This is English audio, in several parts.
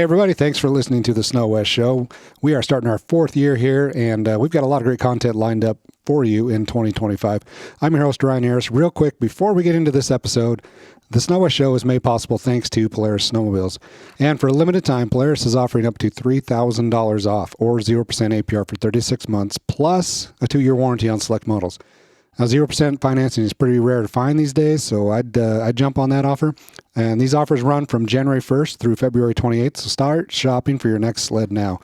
Hey, everybody. Thanks for listening to the Snow West Show. We are starting our 4th year here, and we've got a lot of great content lined up for you in 2025. I'm your host, Ryan Harris. Real quick, before we get into this episode, the Snow West Show is made possible thanks to Polaris Snowmobiles. And for a limited time, Polaris is offering up to $3,000 off or 0% APR for 36 months, plus a 2-year warranty on select models. Now, 0% financing is pretty rare to find these days, so I'd jump on that offer. And these offers run from January 1st through February 28th, so start shopping for your next sled now.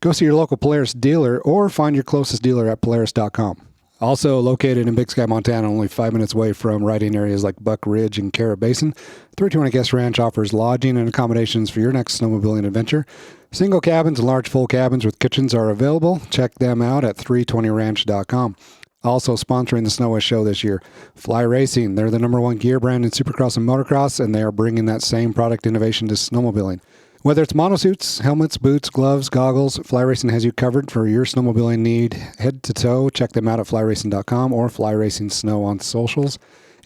Go see your local Polaris dealer or find your closest dealer at Polaris.com. Also located in Big Sky, Montana, only 5 minutes away from riding areas like Buck Ridge and Cara Basin, 320 Guest Ranch offers lodging and accommodations for your next snowmobiling adventure. Single cabins and large full cabins with kitchens are available. Check them out at 320ranch.com. Also sponsoring the Snow West Show this year, Fly Racing. They're the #1 gear brand in Supercross and Motocross, and they are bringing that same product innovation to snowmobiling. Whether it's monosuits, helmets, boots, gloves, goggles, Fly Racing has you covered for your snowmobiling need head to toe. Check them out at flyracing.com or Fly Racing Snow on socials.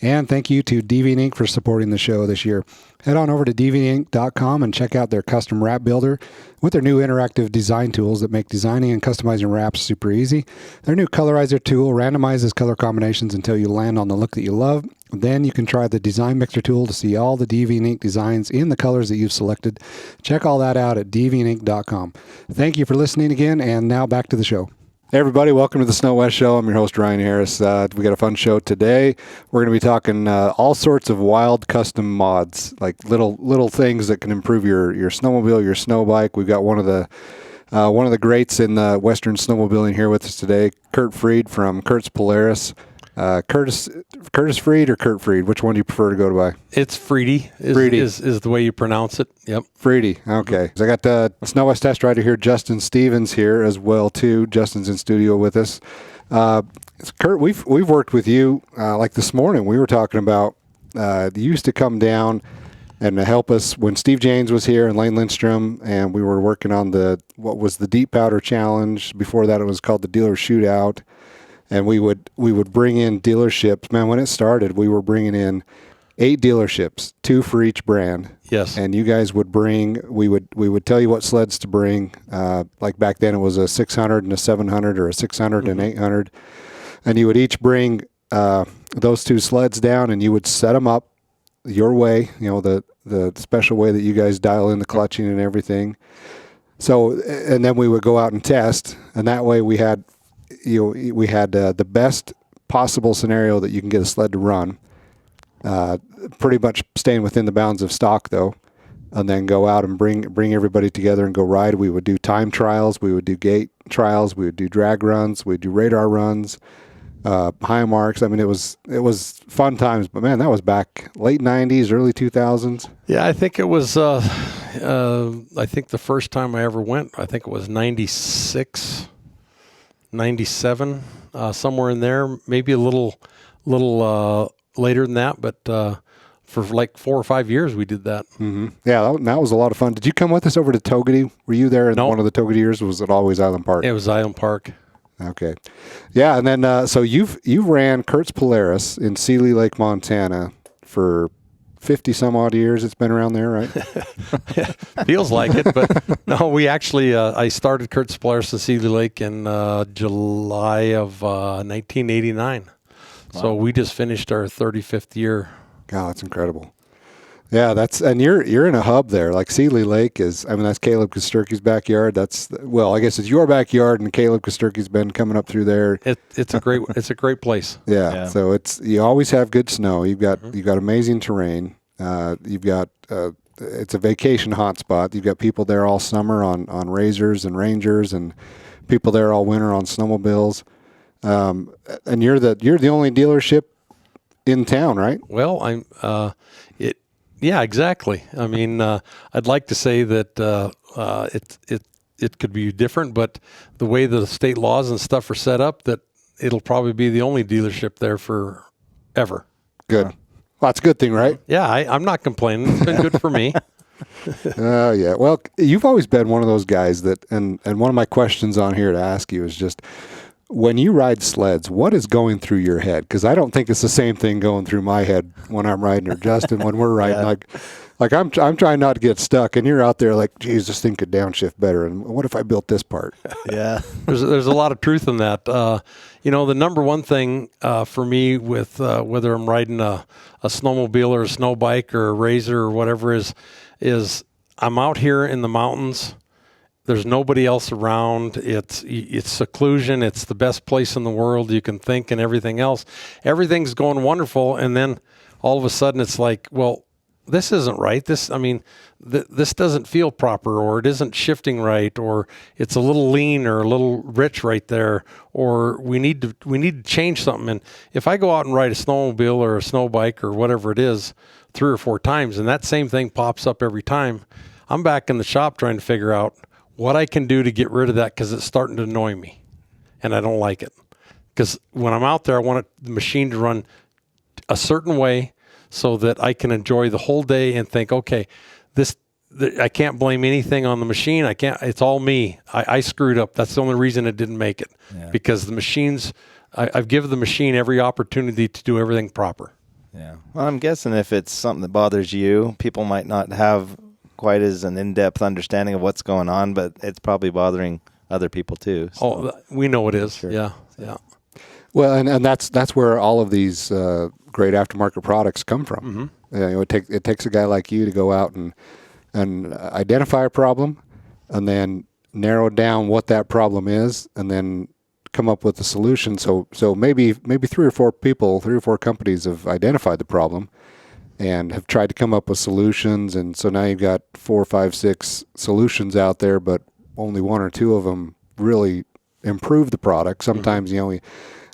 And thank you to Deviant Inc. for supporting the show this year. Head on over to deviantinc.com and check out their custom wrap builder with their new interactive design tools that make designing and customizing wraps super easy. Their new colorizer tool randomizes color combinations until you land on the look that you love. Then you can try the design mixer tool to see all the Deviant Inc. designs in the colors that you've selected. Check all that out at deviantinc.com. Thank you for listening again, and now back to the show. Hey everybody, welcome to the Snow West Show. I'm your host, Ryan Harris. We got a fun show today. We're going to be talking all sorts of wild custom mods, like little things that can improve your snowmobile, your snow bike. We've got one of the greats in the Western snowmobiling here with us today, Kurt Friede from Kurt's Polaris. Curtis Friede or Kurt Friede? Which one do you prefer to go by? It's Friede. Friede is the way you pronounce it. Yep. Friede. Okay. So I got the Snow West test rider here, Justin Stevens here as well too. Justin's in studio with us. Kurt, we've worked with you like this morning. We were talking about you used to come down and help us when Steve Janes was here and Lane Lindstrom, and we were working on what was the Deep Powder Challenge. Before that, it was called the Dealer Shootout. And we would bring in dealerships. Man, when it started, we were bringing in 8 dealerships, 2 for each brand. Yes. And you guys would bring. We would tell you what sleds to bring. Like back then, it was a 600 and a 700, or a 600 and 800. And you would each bring those 2 sleds down, and you would set them up your way. You know, the special way that you guys dial in the clutching and everything. So, and then we would go out and test, and that way we had the best possible scenario that you can get a sled to run, pretty much staying within the bounds of stock though, and then go out and bring everybody together and go ride. We would do time trials, we would do gate trials, we would do drag runs, we'd do radar runs, high marks. I mean, it was fun times, but man, that was back late 90s, early 2000s. Yeah, I think it was, I think the first time I ever went, I think it was 96, 97, somewhere in there, maybe a little later than that, but for like 4 or 5 years we did that. Mm-hmm. Yeah, that was a lot of fun. Did you come with us over to Togety? Were you there in one of the Togety years? Or was it always Island Park? It was Island Park. Okay. Yeah, and then so you ran Kurt's Polaris in Seeley Lake, Montana for 50 some odd years. It's been around there, right? Feels like it, but no, we actually, I started Kurt's Polaris in Seeley Lake in July of 1989. Wow. So we just finished our 35th year. God, that's incredible. Yeah, and you're in a hub there. Like Seeley Lake that's Caleb Kosterky's backyard. I guess it's your backyard, and Caleb Kosterky's been coming up through there. It's a great place. Yeah. So you always have good snow. You've got amazing terrain. You've got it's a vacation hotspot. You've got people there all summer on Razors and Rangers, and people there all winter on snowmobiles. And you're the only dealership in town, right? Well, yeah, exactly. I mean, I'd like to say that it could be different, but the way the state laws and stuff are set up, that it'll probably be the only dealership there forever. Good. Well, that's a good thing, right? Yeah, I'm not complaining. It's been good for me. Oh, yeah. Well, you've always been one of those guys that, and one of my questions on here to ask you is just, when you ride sleds, what is going through your head? Because I don't think it's the same thing going through my head when I'm riding, or Justin when we're riding. Like I'm trying not to get stuck, and you're out there like, geez, this thing could downshift better. And what if I built this part? Yeah. There's a lot of truth in that. The number one thing for me with whether I'm riding a snowmobile or a snow bike or a RZR or whatever is I'm out here in the mountains. There's nobody else around. It's seclusion. It's the best place in the world you can think, and everything else. Everything's going wonderful, and then all of a sudden it's like, well, this isn't right. This doesn't feel proper, or it isn't shifting right, or it's a little lean or a little rich right there, or we need to change something. And if I go out and ride a snowmobile or a snow bike or whatever it is 3 or 4 times, and that same thing pops up every time, I'm back in the shop trying to figure out what I can do to get rid of that, because it's starting to annoy me, and I don't like it. Because when I'm out there, I want the machine to run a certain way so that I can enjoy the whole day and think, okay, I can't blame anything on the machine. It's all me. I screwed up. That's the only reason it didn't make it. Yeah. Because the machines, I've given the machine every opportunity to do everything proper. Yeah. Well, I'm guessing if it's something that bothers you, people might not have quite as an in-depth understanding of what's going on, but it's probably bothering other people too. So. Oh, we know it is. Sure. Yeah. Well, and that's where all of these great aftermarket products come from. Mm-hmm. It takes a guy like you to go out and identify a problem, and then narrow down what that problem is, and then come up with a solution. So maybe 3 or 4 companies have identified the problem and have tried to come up with solutions, and so now you've got 4, 5, 6 solutions out there, but only 1 or 2 of them really improve the product. Sometimes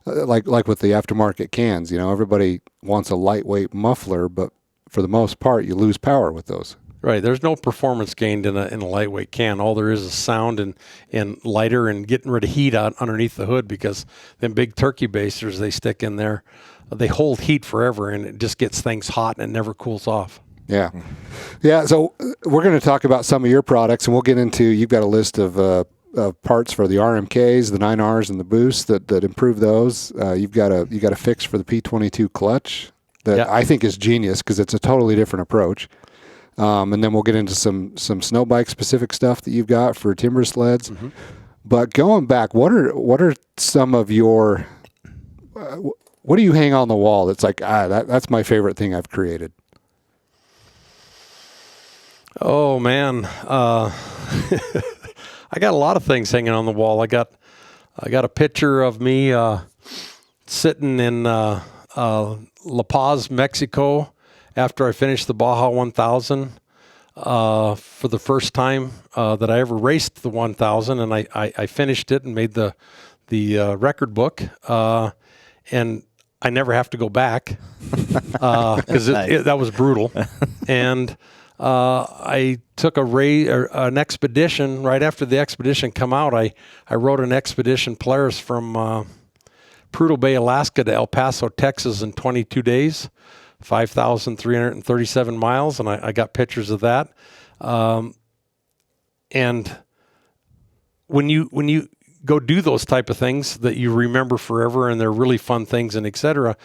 like with the aftermarket cans, everybody wants a lightweight muffler, but for the most part, you lose power with those. Right. There's no performance gained in a lightweight can. All there is sound and lighter and getting rid of heat out underneath the hood, because them big turkey basters they stick in there, they hold heat forever, and it just gets things hot and it never cools off. Yeah. Yeah. So we're going to talk about some of your products, and we'll get into, you've got a list of parts for the RMKs, the 9Rs, and the boosts that improve those. You got a fix for the P22 clutch that I think is genius, because it's a totally different approach. And then we'll get into some snow bike specific stuff that you've got for Timbersleds. Mm-hmm. But going back, what are some of your what do you hang on the wall that's like, that's my favorite thing I've created? Oh man, I got a lot of things hanging on the wall. I got a picture of me sitting in La Paz, Mexico, after I finished the Baja 1000 for the first time that I ever raced the 1000, and I finished it and made the record book, and I never have to go back because that was brutal. And I took an expedition. Right after the expedition come out, I rode an expedition Polaris from Prudhoe Bay, Alaska to El Paso, Texas in 22 days. 5,337 miles, and I got pictures of that. And when you go do those type of things that you remember forever, and they're really fun things, and etc.,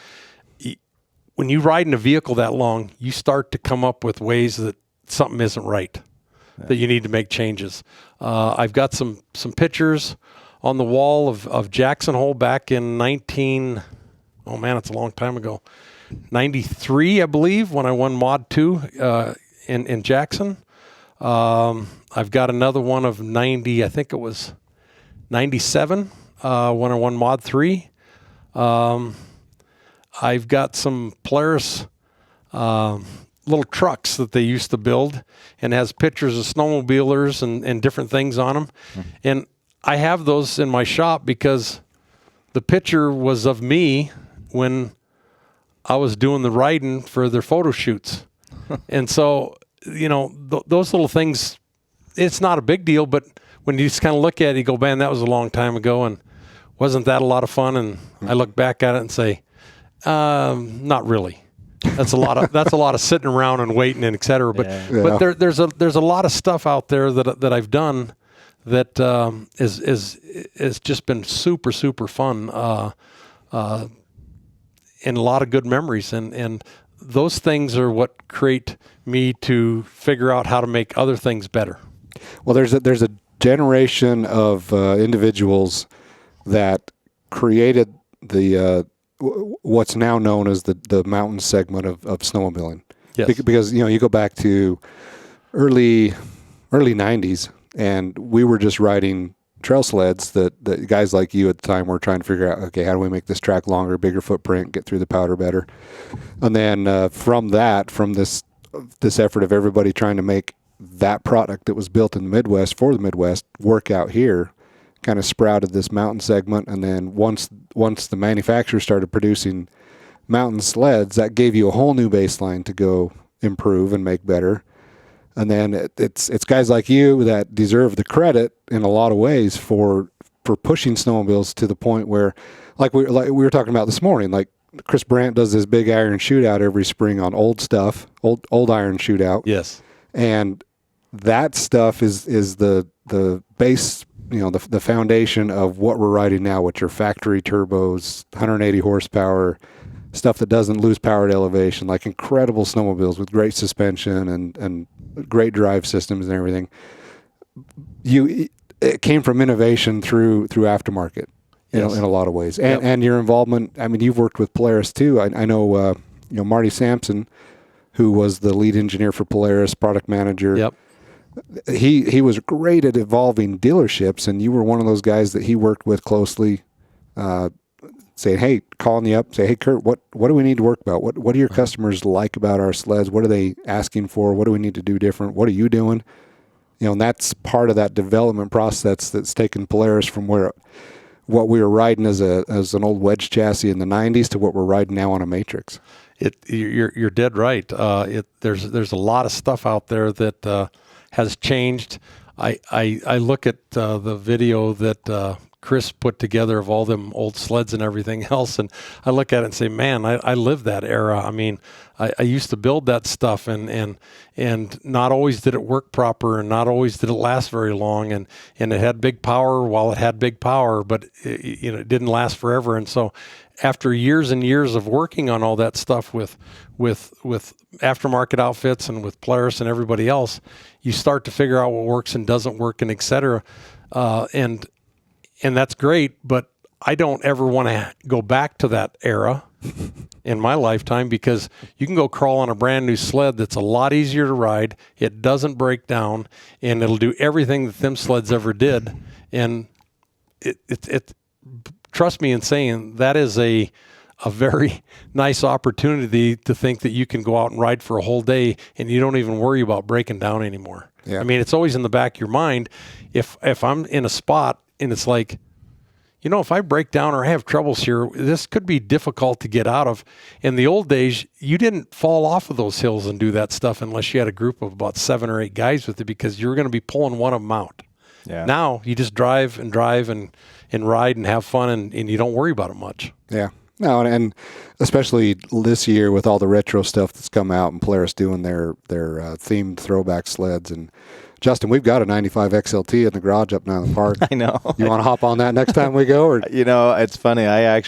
when you ride in a vehicle that long, you start to come up with ways that something isn't right, that you need to make changes. I've got some pictures on the wall of Jackson Hole back in it's a long time ago. 93, I believe, when I won Mod 2 in Jackson. I've got another one of 90, I think it was 97 when I won Mod 3. I've got some Polaris little trucks that they used to build, and has pictures of snowmobilers and different things on them. Mm-hmm. And I have those in my shop because the picture was of me when I was doing the riding for their photo shoots. And so, those little things, it's not a big deal, but when you just kind of look at it, you go, man, that was a long time ago, and wasn't that a lot of fun? And I look back at it and say, not really. That's a lot of sitting around and waiting and et cetera. But but there's a lot of stuff out there that I've done that is just been super, super fun. And a lot of good memories. And those things are what create me to figure out how to make other things better. Well, there's a generation of individuals that created the what's now known as the mountain segment of snowmobiling. Yes. Because you go back to early 90s, and we were just riding trail sleds that guys like you at the time were trying to figure out, okay, how do we make this track longer, bigger footprint, get through the powder better? And then from this effort of everybody trying to make that product that was built in the Midwest for the Midwest work out here, kind of sprouted this mountain segment. And then once the manufacturers started producing mountain sleds, that gave you a whole new baseline to go improve and make better. And then it's guys like you that deserve the credit in a lot of ways for pushing snowmobiles to the point where, like we were talking about this morning, like Chris Brandt does this big iron shootout every spring on old stuff, old iron shootout. Yes. And that stuff is the base, the foundation of what we're riding now, which are factory turbos, 180 horsepower, stuff that doesn't lose power at elevation, like incredible snowmobiles with great suspension and great drive systems and everything. It came from innovation through aftermarket, in a lot of ways, and your involvement. I mean, you've worked with Polaris too. I know, Marty Sampson, who was the lead engineer for Polaris, product manager. Yep. He was great at evolving dealerships, and you were one of those guys that he worked with closely. Saying, hey, calling you up, say, hey, Kurt, what do we need to work about? What do your customers like about our sleds? What are they asking for? What do we need to do different? What are you doing? And that's part of that development process that's taken Polaris from what we were riding as an old wedge chassis in the 90s to what we're riding now on a Matrix. You're dead right. There's a lot of stuff out there that has changed. I look at the video that Chris put together of all them old sleds and everything else, and I look at it and say, man, I lived that era. I mean, I used to build that stuff, and not always did it work proper, and not always did it last very long, and it had big power while it had big power, but it didn't last forever. And so after years and years of working on all that stuff with aftermarket outfits and with Polaris and everybody else, you start to figure out what works and doesn't work, and et cetera. And that's great, but I don't ever want to go back to that era in my lifetime, because you can go crawl on a brand new sled that's a lot easier to ride. It doesn't break down, and it'll do everything that them sleds ever did. And it trust me in saying that is a very nice opportunity to think that you can go out and ride for a whole day and you don't even worry about breaking down anymore. Yeah. I mean, it's always in the back of your mind. If I'm in a spot and it's like, if I break down or I have troubles here, this could be difficult to get out of. In the old days, you didn't fall off of those hills and do that stuff unless you had a group of about 7 or 8 guys with you, because you're going to be pulling one of them out. Yeah. Now you just drive and ride and have fun, and you don't worry about it much. Yeah. No, and especially this year with all the retro stuff that's come out and Polaris doing their themed throwback sleds. And Justin, we've got a 95 XLT in the garage up now in the park. I know. You want to hop on that next time we go? Or? It's funny. I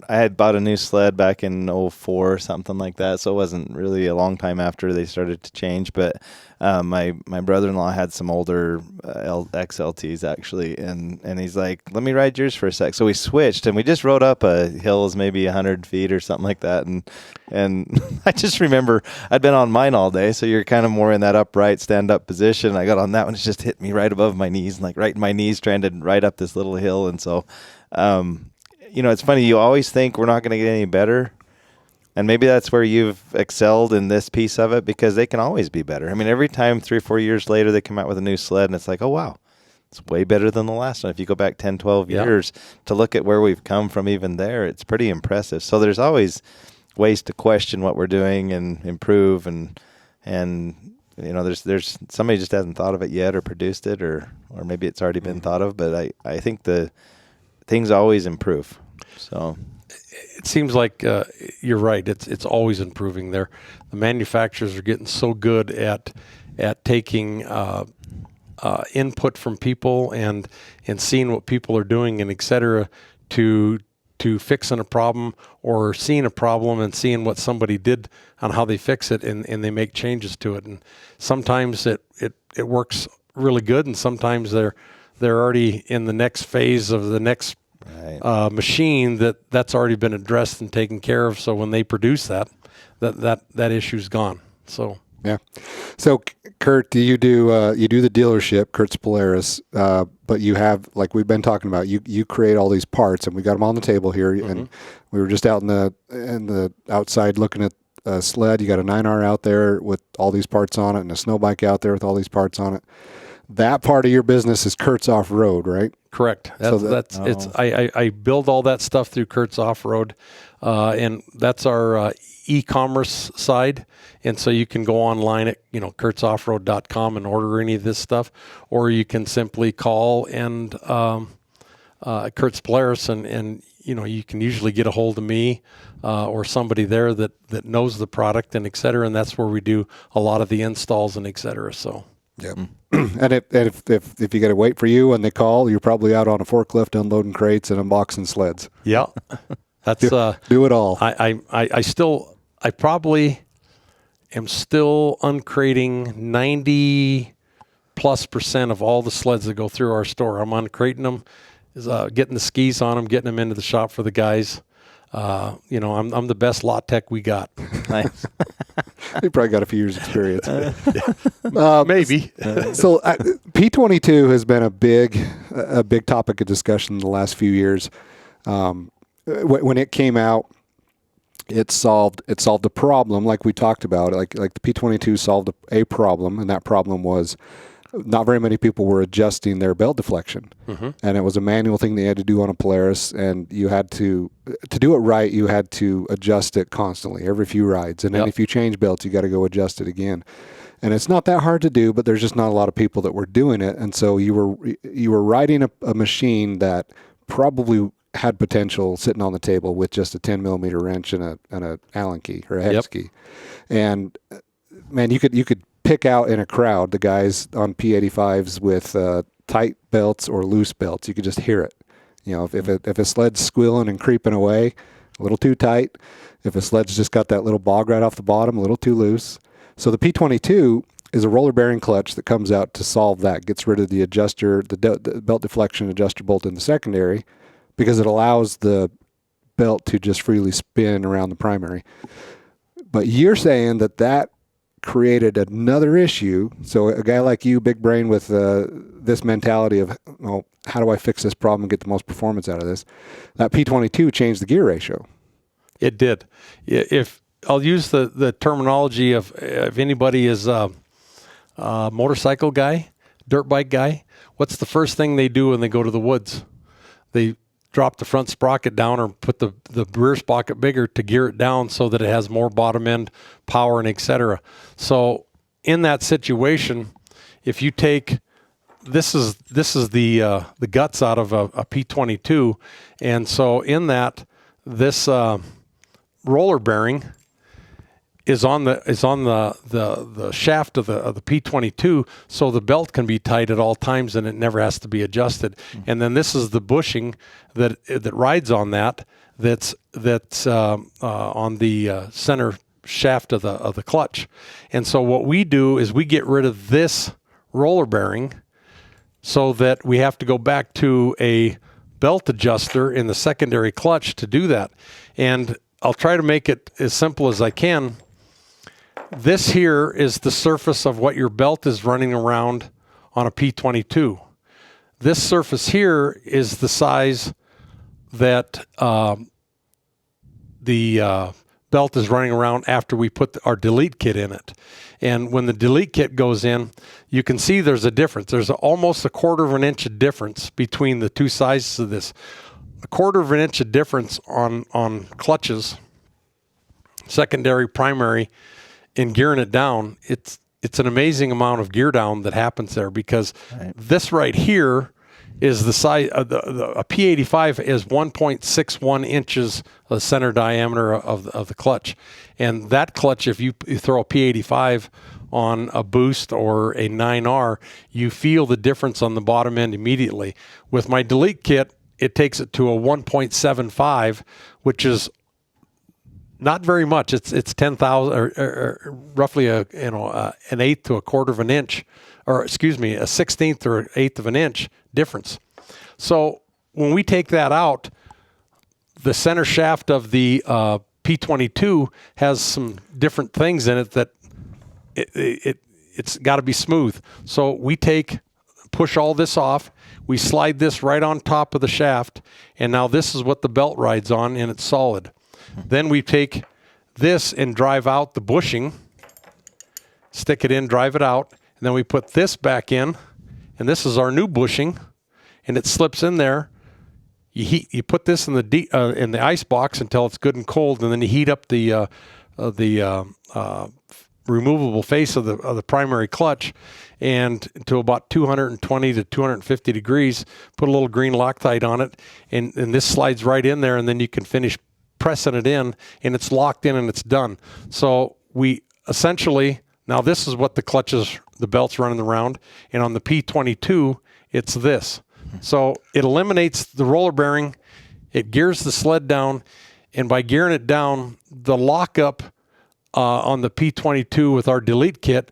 had bought a new sled back in 04 or something like that, so it wasn't really a long time after they started to change. But my brother-in-law had some older XLTs actually, and he's like, let me ride yours for a sec. So we switched, and we just rode up a hill, maybe 100 feet or something like that. And I just remember I'd been on mine all day, so you're kind of more in that upright, stand-up position. I got on that one, it just hit me right above my knees, and like right in my knees, trying to ride up this little hill. And so, it's funny. You always think we're not going to get any better. And maybe that's where you've excelled in this piece of it, because they can always be better. I mean, every time 3 or 4 years later, they come out with a new sled, and it's like, oh, wow, it's way better than the last one. If you go back 10, 12 years to look at where we've come from even there, it's pretty impressive. So there's always ways to question what we're doing and improve. And there's somebody just hasn't thought of it yet or produced it, or maybe it's already been thought of. But I think the things always improve. So it seems like you're right. It's always improving there. The manufacturers are getting so good at taking input from people and seeing what people are doing and et cetera to to fixing a problem or seeing a problem and seeing what somebody did on how they fix it, and they make changes to it. And sometimes it works really good, and sometimes they're already in the next phase of the next machine that's already been addressed and taken care of. So when they produce that issue's gone. So yeah. So Kurt, you do the dealership, Kurt's Polaris, but you have, like we've been talking about, you create all these parts, and we got them on the table here. And we were just out in the outside looking at a sled. You got a 9R out there with all these parts on it, and a snow bike out there with all these parts on it. That part of your business is Kurt's Offroad, right? Correct. I build all that stuff through Kurt's Offroad, and that's our e-commerce side. And so you can go online at kurtsoffroad.com and order any of this stuff, or you can simply call and Kurt's Polaris, and you can usually get a hold of me or somebody there that knows the product and et cetera. And that's where we do a lot of the installs and et cetera. So. Yeah. And if you got to wait for you when they call, you're probably out on a forklift unloading crates and unboxing sleds. Yeah. That's do it all. I probably am still uncrating 90+% of all the sleds that go through our store. I'm uncrating them, getting the skis on them, getting them into the shop for the guys. I'm the best lot tech we got. Nice. You probably got a few years experience. Maybe. So P22 has been a big topic of discussion in the last few years. When it came out, it solved a problem, like we talked about. Like the P22 solved a problem, and that problem was not very many people were adjusting their belt deflection. And it was a manual thing they had to do on a Polaris, and you had to do it right, you had to adjust it constantly every few rides. And then if you change belts, you got to go adjust it again. And it's not that hard to do, but there's just not a lot of people that were doing it. And so you were riding a machine that probably had potential sitting on the table with just a 10 millimeter wrench and a Allen key or a hex key. And man, you could pick out in a crowd the guys on P85s with tight belts or loose belts. You could just hear it. If a sled's squealing and creeping away, a little too tight. If a sled's just got that little bog right off the bottom, a little too loose. So the P22 is a roller bearing clutch that comes out to solve that. Gets rid of the adjuster, the belt deflection adjuster bolt in the secondary, because it allows the belt to just freely spin around the primary. But you're saying that created another issue. So a guy like you, big brain with this mentality of, how do I fix this problem and get the most performance out of this? That P22 changed the gear ratio. It did. If I'll use the terminology of if anybody is a motorcycle guy, dirt bike guy, what's the first thing they do when they go to the woods? They drop the front sprocket down or put the rear sprocket bigger to gear it down so that it has more bottom end power and et cetera. So in that situation, if you take this is the guts out of a P22, and so in that this roller bearing is on the shaft of the P22, so the belt can be tight at all times and it never has to be adjusted. And then this is the bushing that rides on that's on the center shaft of the clutch. And so what we do is we get rid of this roller bearing so that we have to go back to a belt adjuster in the secondary clutch to do that. And I'll try to make it as simple as I can. This here is the surface of what your belt is running around on a P22. This surface here is the size that the belt is running around after we put our delete kit in it. And when the delete kit goes in, you can see there's a difference. There's almost a 1/4 of an inch of difference between the two sizes of this. A 1/4 of an inch of difference on clutches, secondary, primary, in gearing it down. It's an amazing amount of gear down that happens there, because this right here is the size of a P85 is 1.61 inches of the center diameter of the clutch. And that clutch, if you throw a P85 on a Boost or a 9R, you feel the difference on the bottom end immediately. With my delete kit, it takes it to a 1.75, which is not very much. It's 10,000 or roughly an eighth to a quarter of an inch, or excuse me, a 16th or an eighth of an inch difference. So when we take that out, the center shaft of the P22 has some different things in it that it's got to be smooth. So we push all this off. We slide this right on top of the shaft, and now this is what the belt rides on, and it's solid. Then we take this and drive out the bushing, stick it in, drive it out, and then we put this back in, and this is our new bushing, and it slips in there. You put this in the ice box until it's good and cold, and then you heat up the removable face of the primary clutch, and to about 220 to 250 degrees. Put a little green Loctite on it, and this slides right in there, and then you can finish pressing it in, and it's locked in and it's done. So we essentially, now this is what the belt's running around, and on the P22, it's this. So it eliminates the roller bearing, it gears the sled down, and by gearing it down, the lockup on the P22 with our delete kit,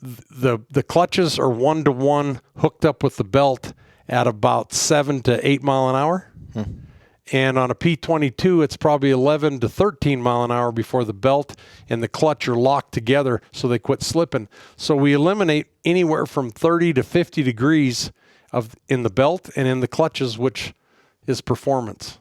the clutches are 1-to-1 hooked up with the belt at about 7 to 8 mile an hour. And on a P22, it's probably 11 to 13 mile an hour before the belt and the clutch are locked together so they quit slipping. So we eliminate anywhere from 30 to 50 degrees in the belt and in the clutches, which is performance.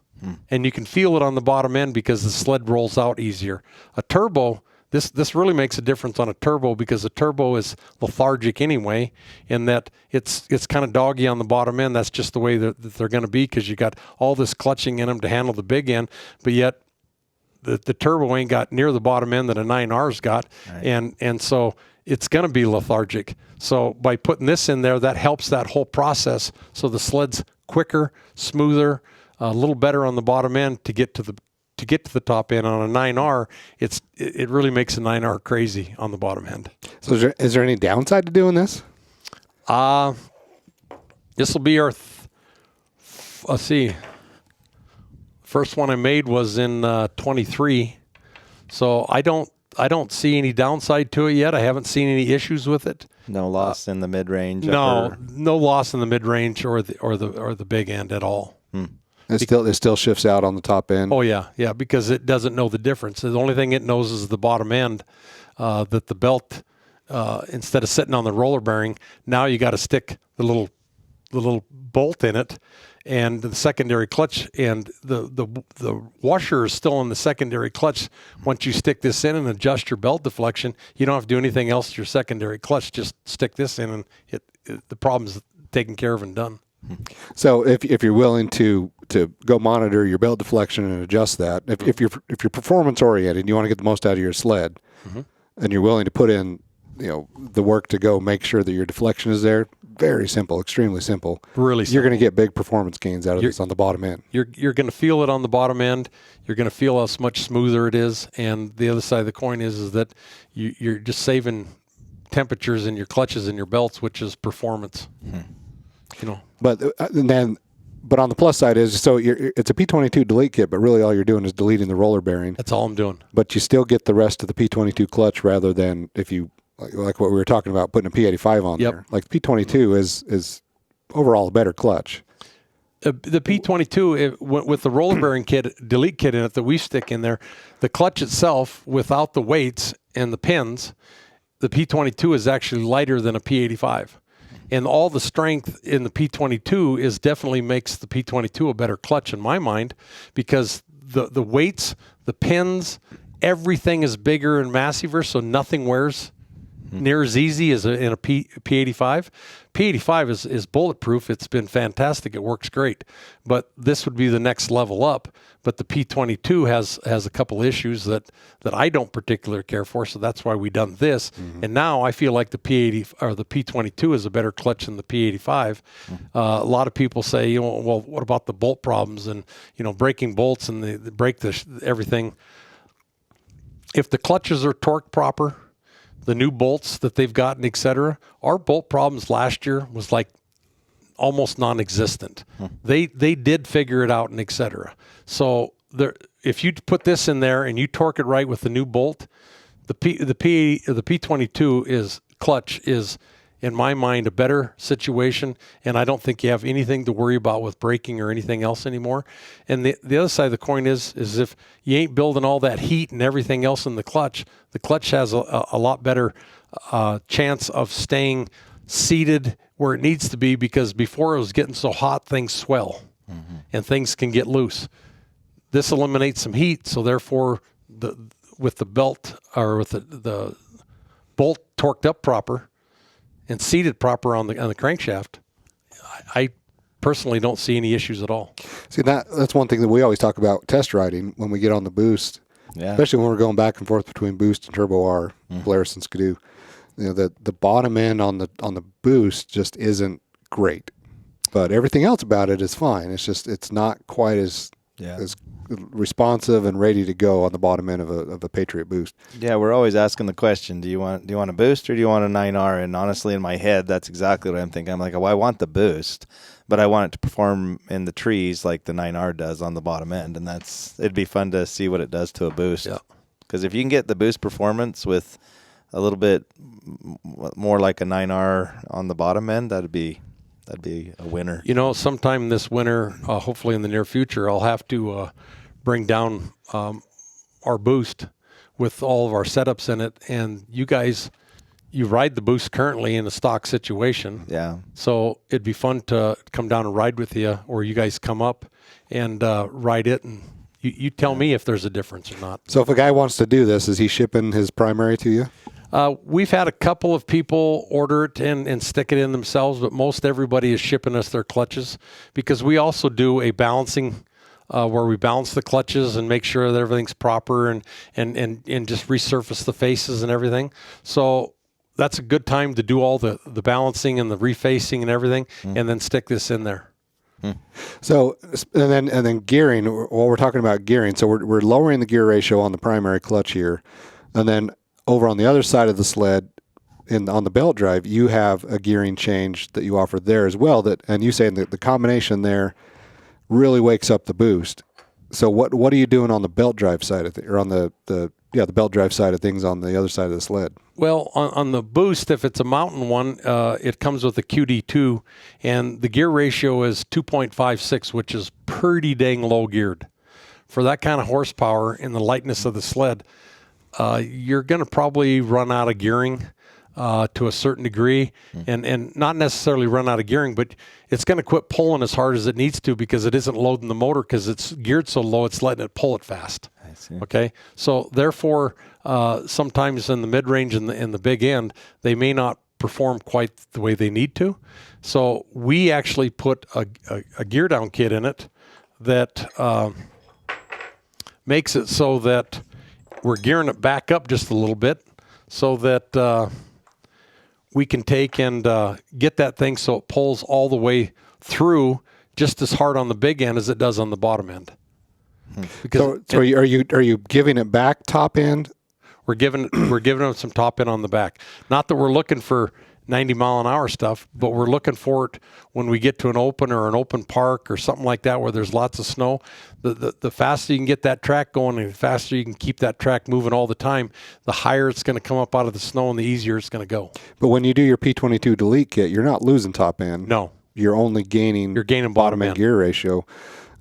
And you can feel it on the bottom end because the sled rolls out easier. A turbo, this really makes a difference on a turbo, because a turbo is lethargic anyway, in that it's kind of doggy on the bottom end. That's just the way that they're going to be, because you got all this clutching in them to handle the big end, but yet the turbo ain't got near the bottom end that a 9R's got. Right. And so it's going to be lethargic. So by putting this in there, that helps that whole process. So the sled's quicker, smoother, a little better on the bottom end to get to the top end. On a 9R, it really makes a 9R crazy on the bottom end. So is there any downside to doing this? This will be our let's see. First one I made was in 23. So I don't see any downside to it yet. I haven't seen any issues with it. No loss in the mid range. No loss in the mid range or the big end at all. It still shifts out on the top end. Oh yeah, because it doesn't know the difference. The only thing it knows is the bottom end. That the belt, instead of sitting on the roller bearing, now you got to stick the little bolt in it, and the secondary clutch, and the washer is still in the secondary clutch. Once you stick this in and adjust your belt deflection, you don't have to do anything else to your secondary clutch. Just stick this in, and the problem's taken care of and done. So if you're willing to go monitor your belt deflection and adjust that, if you're performance oriented, you want to get the most out of your sled, and you're willing to put in the work to go make sure that your deflection is there, very simple, extremely simple. Really simple. You're going to get big performance gains out of this on the bottom end. You're going to feel it on the bottom end. You're going to feel how much smoother it is, and the other side of the coin is that you're just saving temperatures in your clutches and your belts, which is performance. But on the plus side is, so it's a P22 delete kit, but really all you're doing is deleting the roller bearing. That's all I'm doing. But you still get the rest of the P22 clutch, rather than if you, like what we were talking about, putting a P85 on there. Like P22 is overall a better clutch. The P22, with the roller bearing delete kit in it that we stick in there, the clutch itself, without the weights and the pins, the P22 is actually lighter than a P85. And all the strength in the P22 definitely makes the P22 a better clutch in my mind, because the weights, the pins, everything is bigger and massiver, so nothing wears near as easy as in a P85. P85 is bulletproof. It's been fantastic. It works great. But this would be the next level up. But the P22 has a couple issues that I don't particularly care for, so that's why we done this. And now I feel like the P80 or the P22 is a better clutch than the P85. A lot of people say, well, what about the bolt problems and breaking bolts and the break everything? If the clutches are torqued proper, the new bolts that they've gotten, etc. Our bolt problems last year was like almost non-existent. They did figure it out and etc. So if you put this in there and you torque it right with the new bolt, the P22 clutch is, in my mind, a better situation, and I don't think you have anything to worry about with braking or anything else anymore. And the other side of the coin is if you ain't building all that heat and everything else in the clutch has a lot better chance of staying seated where it needs to be, because before it was getting so hot, things swell and things can get loose. This eliminates some heat, so therefore with the belt or with the bolt torqued up proper and seated proper on the crankshaft, I personally don't see any issues at all. See, that's one thing that we always talk about test riding when we get on the boost, especially when we're going back and forth between boost and turbo R, Polaris and Skidoo. The bottom end on the boost just isn't great, but everything else about it is fine. It's just it's not quite as responsive and ready to go on the bottom end of a Patriot boost. Yeah, we're always asking the question: Do you want a boost or do you want a 9R? And honestly, in my head, that's exactly what I'm thinking. I'm like, well, I want the boost, but I want it to perform in the trees like the 9R does on the bottom end, and it'd be fun to see what it does to a boost. Yeah. Because if you can get the boost performance with a little bit more like a 9R on the bottom end, that'd be a winner. Sometime this winter, hopefully in the near future, I'll have to bring down our boost with all of our setups in it. And you guys, you ride the boost currently in a stock situation. Yeah. So it'd be fun to come down and ride with you, or you guys come up and ride it, and you tell me if there's a difference or not. So if a guy wants to do this, is he shipping his primary to you? We've had a couple of people order it and stick it in themselves, but most everybody is shipping us their clutches, because we also do a balancing where we balance the clutches and make sure that everything's proper and just resurface the faces and everything. So that's a good time to do all the balancing and the refacing and everything, and then stick this in there. So and then gearing. While we're talking about gearing, so we're lowering the gear ratio on the primary clutch here, and then over on the other side of the sled, on the belt drive, you have a gearing change that you offer there as well. And you say that the combination there really wakes up the boost. So what are you doing on the belt drive side of or on the belt drive side of things on the other side of the sled? Well, on the boost, if it's a mountain one, it comes with a QD2, and the gear ratio is 2.56, which is pretty dang low geared. For that kind of horsepower and the lightness of the sled, you're going to probably run out of gearing to a certain degree, and not necessarily run out of gearing, but it's going to quit pulling as hard as it needs to, because it isn't loading the motor, because it's geared so low it's letting it pull it fast. I see. Okay, so therefore sometimes in the mid-range and in the big end, they may not perform quite the way they need to. So we actually put a gear down kit in it that makes it so that we're gearing it back up just a little bit, so that we can take and get that thing so it pulls all the way through just as hard on the big end as it does on the bottom end. So are you giving it back top end? We're giving it some top end on the back. Not that we're looking for 90 mile an hour stuff, but we're looking for it when we get to an open or an open park or something like that where there's lots of snow. The faster you can get that track going, and the faster you can keep that track moving all the time, the higher it's going to come up out of the snow and the easier it's going to go. But when you do your P22 delete kit, you're not losing top end. No. You're only gaining bottom end gear ratio.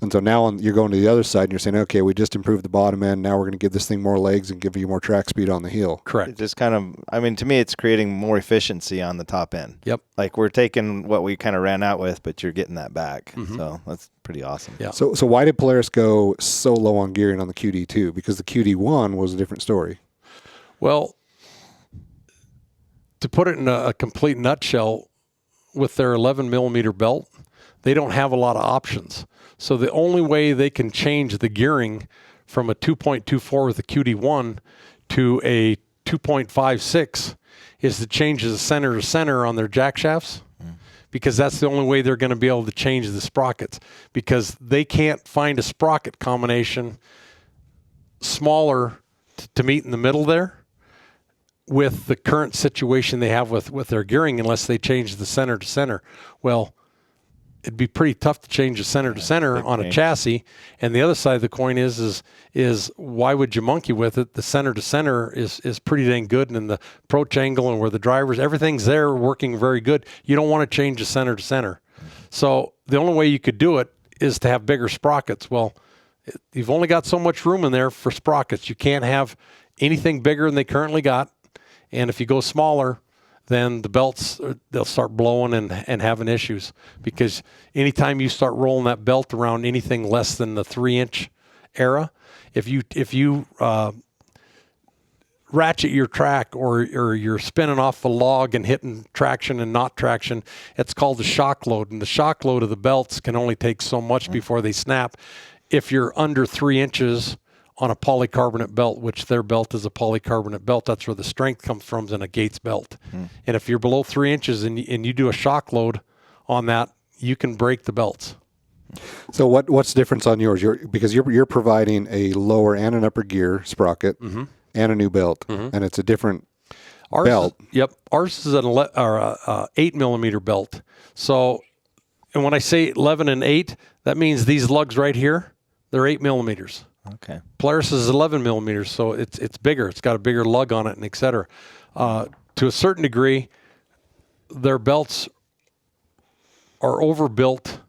And so now you're going to the other side and you're saying, okay, we just improved the bottom end. Now we're going to give this thing more legs and give you more track speed on the heel. Correct. It just kind of, to me, it's creating more efficiency on the top end. Yep. Like we're taking what we kind of ran out with, but you're getting that back. So that's pretty awesome. Yeah. So why did Polaris go so low on gearing on the QD2? Because the QD1 was a different story. Well, to put it in a complete nutshell, with their 11 millimeter belt, they don't have a lot of options. So the only way they can change the gearing from a 2.24 with a QD1 to a 2.56 is to change the center to center on their jack shafts, because that's the only way they're going to be able to change the sprockets, because they can't find a sprocket combination smaller to meet in the middle there with the current situation they have with their gearing, unless they change the center to center. Well, it'd be pretty tough to change the center to center on a chassis. And the other side of the coin is why would you monkey with it? The center to center is pretty dang good, and in the approach angle and where the drivers, everything's there working very good. You don't want to change the center to center. So the only way you could do it is to have bigger sprockets. Well, you've only got so much room in there for sprockets. You can't have anything bigger than they currently got. And if you go smaller, then the belts, they'll start blowing and having issues, because anytime you start rolling that belt around anything less than the 3-inch era, if you ratchet your track or you're spinning off the log and hitting traction and not traction, it's called the shock load. And the shock load of the belts can only take so much before they snap. If you're under 3 inches on a polycarbonate belt, which their belt is a polycarbonate belt, that's where the strength comes from, in a Gates belt. And if you're below 3 inches and you do a shock load on that, you can break the belts. So what's the difference on yours? Because you're providing a lower and an upper gear sprocket and a new belt, and it's a different belt. Ours is an 8 millimeter belt. So, and when I say 11 and 8, that means these lugs right here, they're 8 millimeters. Okay. Polaris is 11 millimeters, so it's bigger. It's got a bigger lug on it, and et cetera. To a certain degree, their belts are overbuilt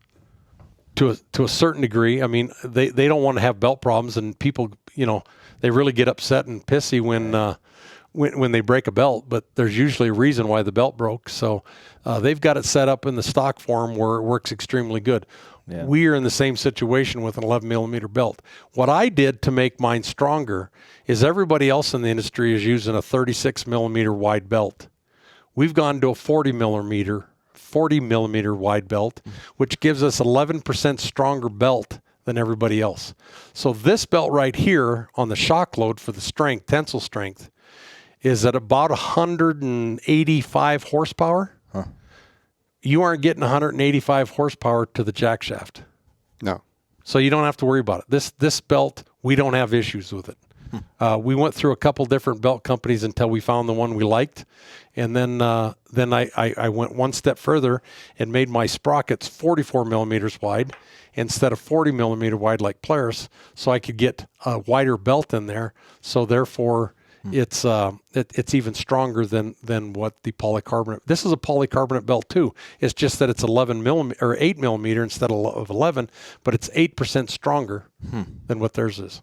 to a certain degree. I mean, they don't want to have belt problems, and people, they really get upset and pissy when they break a belt. But there's usually a reason why the belt broke. So they've got it set up in the stock form where it works extremely good. Yeah. We are in the same situation with an 11 millimeter belt. What I did to make mine stronger is everybody else in the industry is using a 36 millimeter wide belt. We've gone to a 40 millimeter wide belt, which gives us 11% stronger belt than everybody else. So this belt right here on the shock load for the strength, tensile strength, is at about 185 horsepower. You aren't getting 185 horsepower to the jack shaft. No. So you don't have to worry about it. This belt, we don't have issues with it. We went through a couple different belt companies until we found the one we liked. And then I went one step further and made my sprockets 44 millimeters wide instead of 40 millimeter wide like Polaris, so I could get a wider belt in there. So therefore, it's even stronger than what the polycarbonate. This is a polycarbonate belt too. It's just that it's 11 millimeter or 8 millimeter instead of 11, but it's 8% stronger than what theirs is.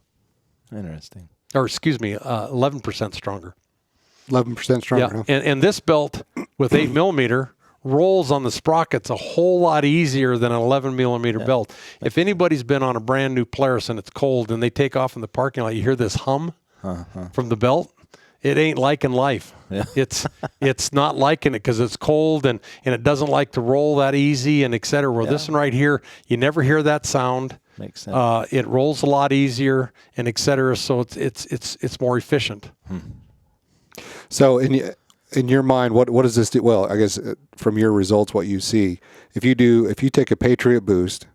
Interesting. Or excuse me, 11% stronger. 11% stronger. Yeah, and this belt with 8 millimeter rolls on the sprockets a whole lot easier than an 11 millimeter belt. If anybody's been on a brand new Polaris and it's cold and they take off in the parking lot, you hear this hum from the belt. It ain't liking life. Yeah. It's not liking it because it's cold and it doesn't like to roll that easy and et cetera. Well, this one right here, you never hear that sound. Makes sense. It rolls a lot easier and et cetera. So it's more efficient. So in your mind, what does this do? Well, I guess from your results, what you see, if you take a Patriot boost,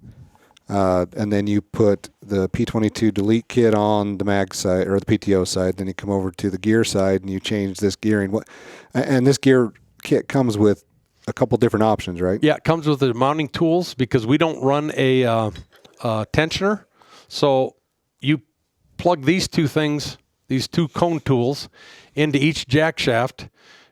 and then you put the P22 delete kit on the mag side or the PTO side, then you come over to the gear side and you change this gearing. And this gear kit comes with a couple different options, right? Yeah, it comes with the mounting tools because we don't run a tensioner. So you plug these two things, these two cone tools, into each jack shaft.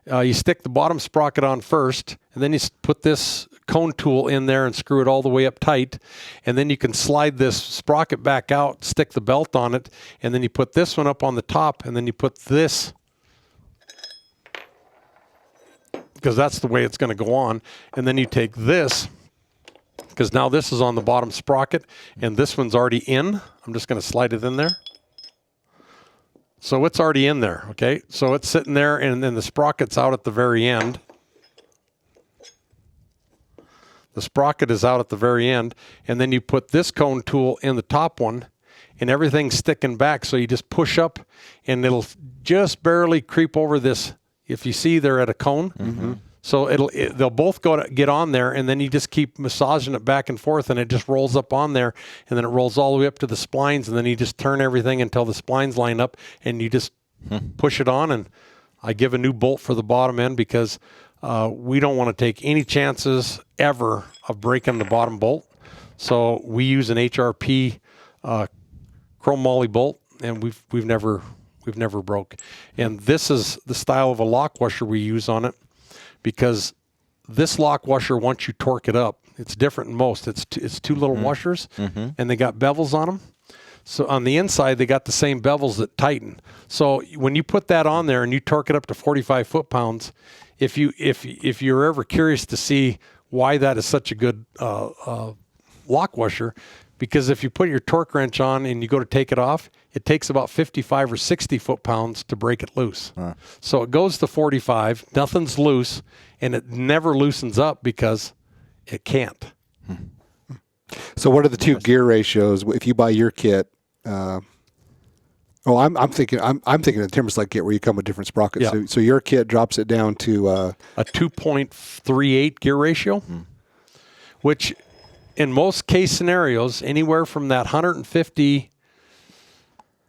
You stick the bottom sprocket on first, and then you put this cone tool in there and screw it all the way up tight, and then you can slide this sprocket back out, stick the belt on it, and then you put this one up on the top, and then you put this, because that's the way it's going to go on, and then you take this, because now this is on the bottom sprocket, and this one's already in. I'm just going to slide it in there. So it's already in there, okay? So it's sitting there, and then the sprocket's out at the very end. The sprocket is out at the very end, and then you put this cone tool in the top one, and everything's sticking back, so you just push up, and it'll just barely creep over this. If you see, they're at a cone. So they'll both get on there, and then you just keep massaging it back and forth, and it just rolls up on there, and then it rolls all the way up to the splines, and then you just turn everything until the splines line up, and you just push it on, and I give a new bolt for the bottom end because we don't want to take any chances ever of breaking the bottom bolt. So we use an HRP chrome moly bolt, and we've never broke. And this is the style of a lock washer we use on it, because this lock washer, once you torque it up, it's different than most. It's two little washers, and they got bevels on them. So on the inside, they got the same bevels that tighten. So when you put that on there and you torque it up to 45 foot-pounds, if you're ever curious to see why that is such a good lock washer, because if you put your torque wrench on and you go to take it off, it takes about 55 or 60 foot-pounds to break it loose. So it goes to 45, nothing's loose, and it never loosens up because it can't. So what are the two gear ratios if you buy your kit? I'm thinking of the Timbersled kit where you come with different sprockets. Yeah. So your kit drops it down to a 2.38 gear ratio, which in most case scenarios, anywhere from that 150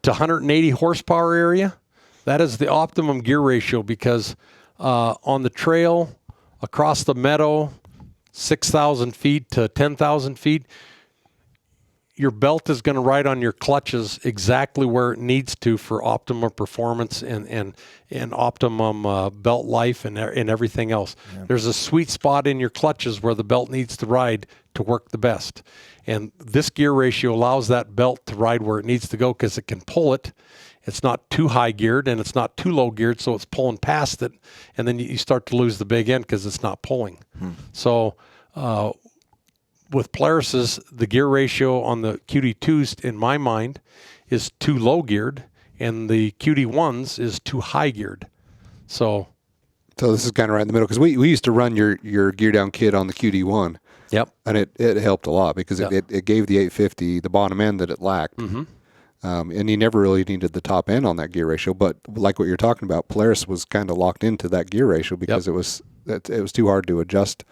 to 180 horsepower area, that is the optimum gear ratio, because on the trail, across the meadow, 6,000 feet to 10,000 feet, your belt is going to ride on your clutches exactly where it needs to for optimum performance and optimum belt life and everything else. Yeah. There's a sweet spot in your clutches where the belt needs to ride to work the best. And this gear ratio allows that belt to ride where it needs to go, because it can pull it. It's not too high geared and it's not too low geared, so it's pulling past it. And then you start to lose the big end because it's not pulling. So with Polaris's, the gear ratio on the QD2s, in my mind, is too low geared, and the QD1s is too high geared. So this is kind of right in the middle, because we used to run your gear down kit on the QD1. Yep. And it helped a lot, because it gave the 850 the bottom end that it lacked. And you never really needed the top end on that gear ratio. But like what you're talking about, Polaris was kind of locked into that gear ratio because it was too hard to adjust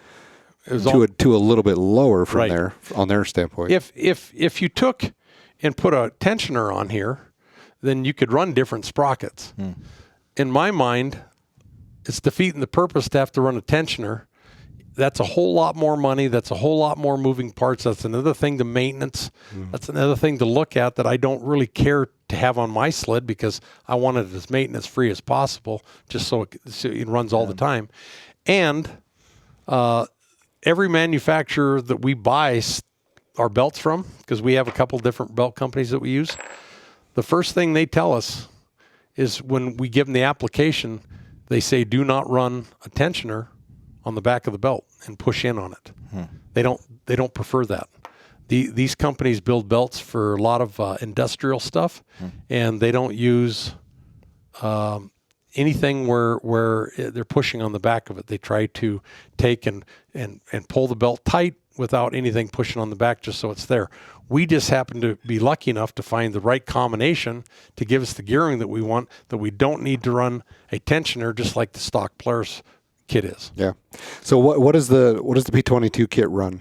to a little bit lower from there on their standpoint. If you took and put a tensioner on here, then you could run different sprockets. In my mind, it's defeating the purpose to have to run a tensioner. That's a whole lot more money. That's a whole lot more moving parts. That's another thing to maintenance. That's another thing to look at that I don't really care to have on my sled, because I want it as maintenance free as possible, just so it runs all the time. And every manufacturer that we buy our belts from, because we have a couple different belt companies that we use, the first thing they tell us is, when we give them the application, they say, do not run a tensioner on the back of the belt and push in on it. They don't prefer that. These companies build belts for a lot of industrial stuff, and they don't use anything where they're pushing on the back of it. They try to take and pull the belt tight without anything pushing on the back, just so it's there. We just happen to be lucky enough to find the right combination to give us the gearing that we want, that we don't need to run a tensioner, just like the stock Polaris kit is. Yeah. So what does the P22 kit run?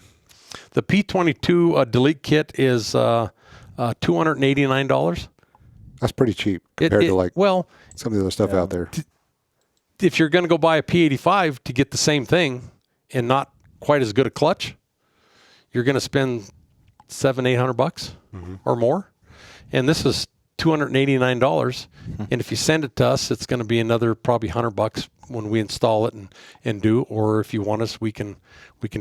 The P22 delete kit is $289. That's pretty cheap compared to some of the other stuff out there. If you're going to go buy a P85 to get the same thing and not quite as good a clutch, you're going to spend $700-800 or more. And this is $289. And if you send it to us, it's going to be another probably $100 when we install it and do. Or if you want us, we can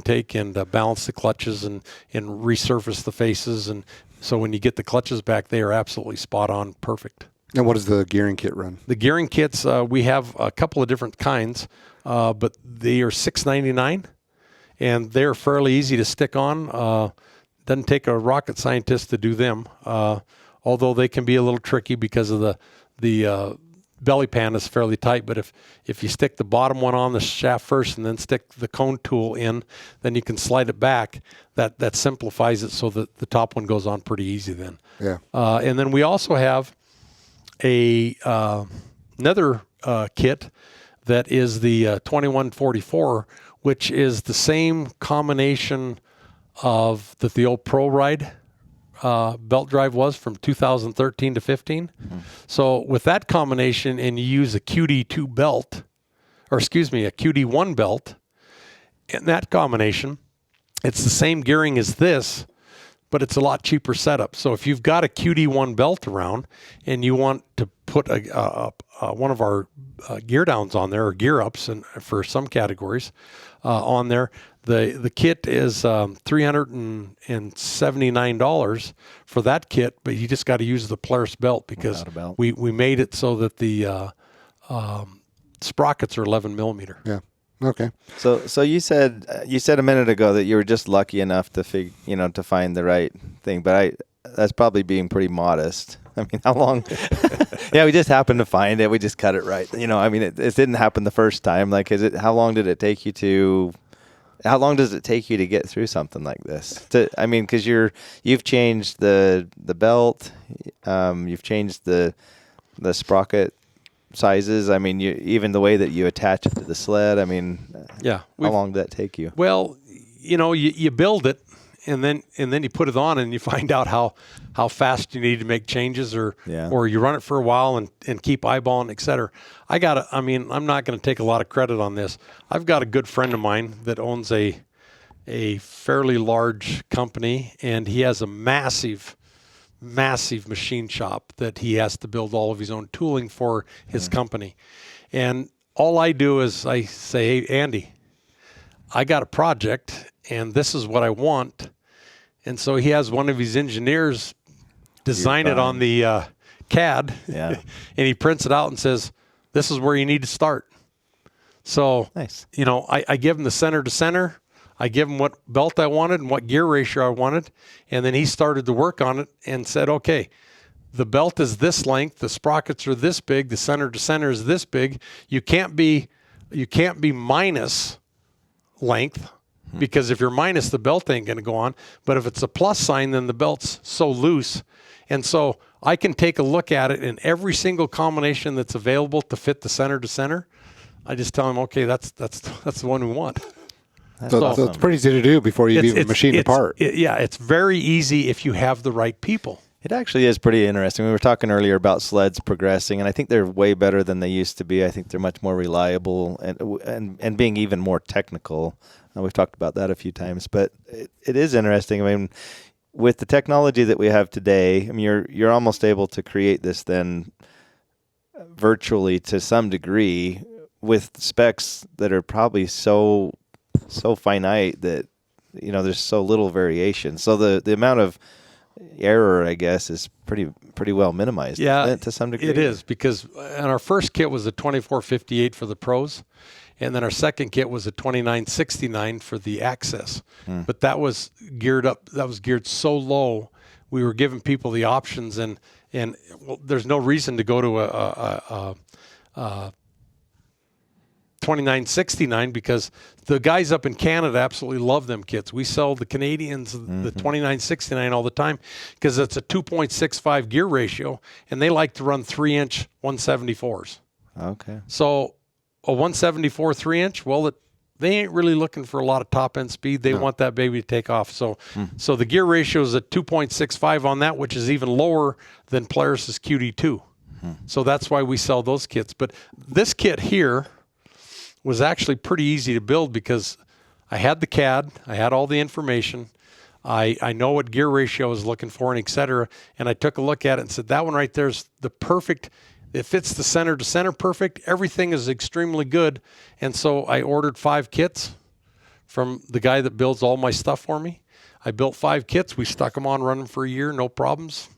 take and balance the clutches and resurface the faces. And so when you get the clutches back, they are absolutely spot on, perfect. And what does the gearing kit run? The gearing kits, we have a couple of different kinds, but they are $699, and they're fairly easy to stick on. Doesn't take a rocket scientist to do them, although they can be a little tricky because of the belly pan is fairly tight. But if you stick the bottom one on the shaft first and then stick the cone tool in, then you can slide it back. That simplifies it so that the top one goes on pretty easy then. Yeah. And then we also have another kit that is the 2144, which is the same combination of that the old Pro Ride belt drive was from 2013 to 15. So with that combination, and you use a QD2 belt a QD1 belt. In that combination, it's the same gearing as this, but it's a lot cheaper setup. So if you've got a QD1 belt around and you want to put one of our gear downs on there, or gear ups, and for some categories on there, the kit is $379 for that kit, but you just got to use the Polaris belt because we made it so that the sprockets are 11 millimeter. Yeah. Okay. So you said a minute ago that you were just lucky enough to to find the right thing, but that's probably being pretty modest. I mean, how long? Yeah, we just happened to find it. We just cut it right. I mean, it didn't happen the first time. Like, how long did it take you to? How long does it take you to get through something like this? Because you've changed the belt, you've changed the sprocket sizes. I mean, even the way that you attach it to the sled. I mean, how long did that take you? Well, you build it, and then you put it on, and you find out how fast you need to make changes, or you run it for a while and keep eyeballing, et cetera. I'm not going to take a lot of credit on this. I've got a good friend of mine that owns a fairly large company, and he has a massive machine shop that he has to build all of his own tooling for his company. And all I do is I say, hey, Andy, I got a project and this is what I want. And so he has one of his engineers design it on the CAD and he prints it out and says, this is where you need to start. So, nice. I give him the center to center. I give him what belt I wanted and what gear ratio I wanted. And then he started to work on it and said, okay, the belt is this length, the sprockets are this big, the center to center is this big. You can't be minus length, because if you're minus, the belt ain't going to go on. But if it's a plus sign, then the belt's so loose. And so I can take a look at it in every single combination that's available to fit the center to center. I just tell him, okay, that's the one we want. So it's pretty easy to do before you even machine it apart. It's very easy if you have the right people. It actually is pretty interesting. We were talking earlier about sleds progressing, and I think they're way better than they used to be. I think they're much more reliable and being even more technical. We've talked about that a few times, but it is interesting. I mean, with the technology that we have today, I mean, you're almost able to create this then virtually to some degree with specs that are probably so finite that there's so little variation. So the amount of error, I guess, is pretty well minimized. Yeah, to some degree. It is, because our first kit was a 2458 for the pros, and then our second kit was a 2969 for the Axys. But that was geared up. That was geared so low. We were giving people the options, and there's no reason to go to a 2969 because the guys up in Canada absolutely love them kits. We sell the Canadians the 2969 all the time because it's a 2.65 gear ratio, and they like to run 3-inch 174s. Okay. So a 174 3-inch, well, they ain't really looking for a lot of top end speed. They want that baby to take off. So the gear ratio is a 2.65 on that, which is even lower than Polaris's QD2. So that's why we sell those kits. But this kit here was actually pretty easy to build because I had the CAD, I had all the information, I know what gear ratio I was looking for, and et cetera, and I took a look at it and said, that one right there is the perfect, it fits the center to center perfect, everything is extremely good, and so I ordered 5 kits from the guy that builds all my stuff for me. I built 5 kits, we stuck them on running for a year, no problems.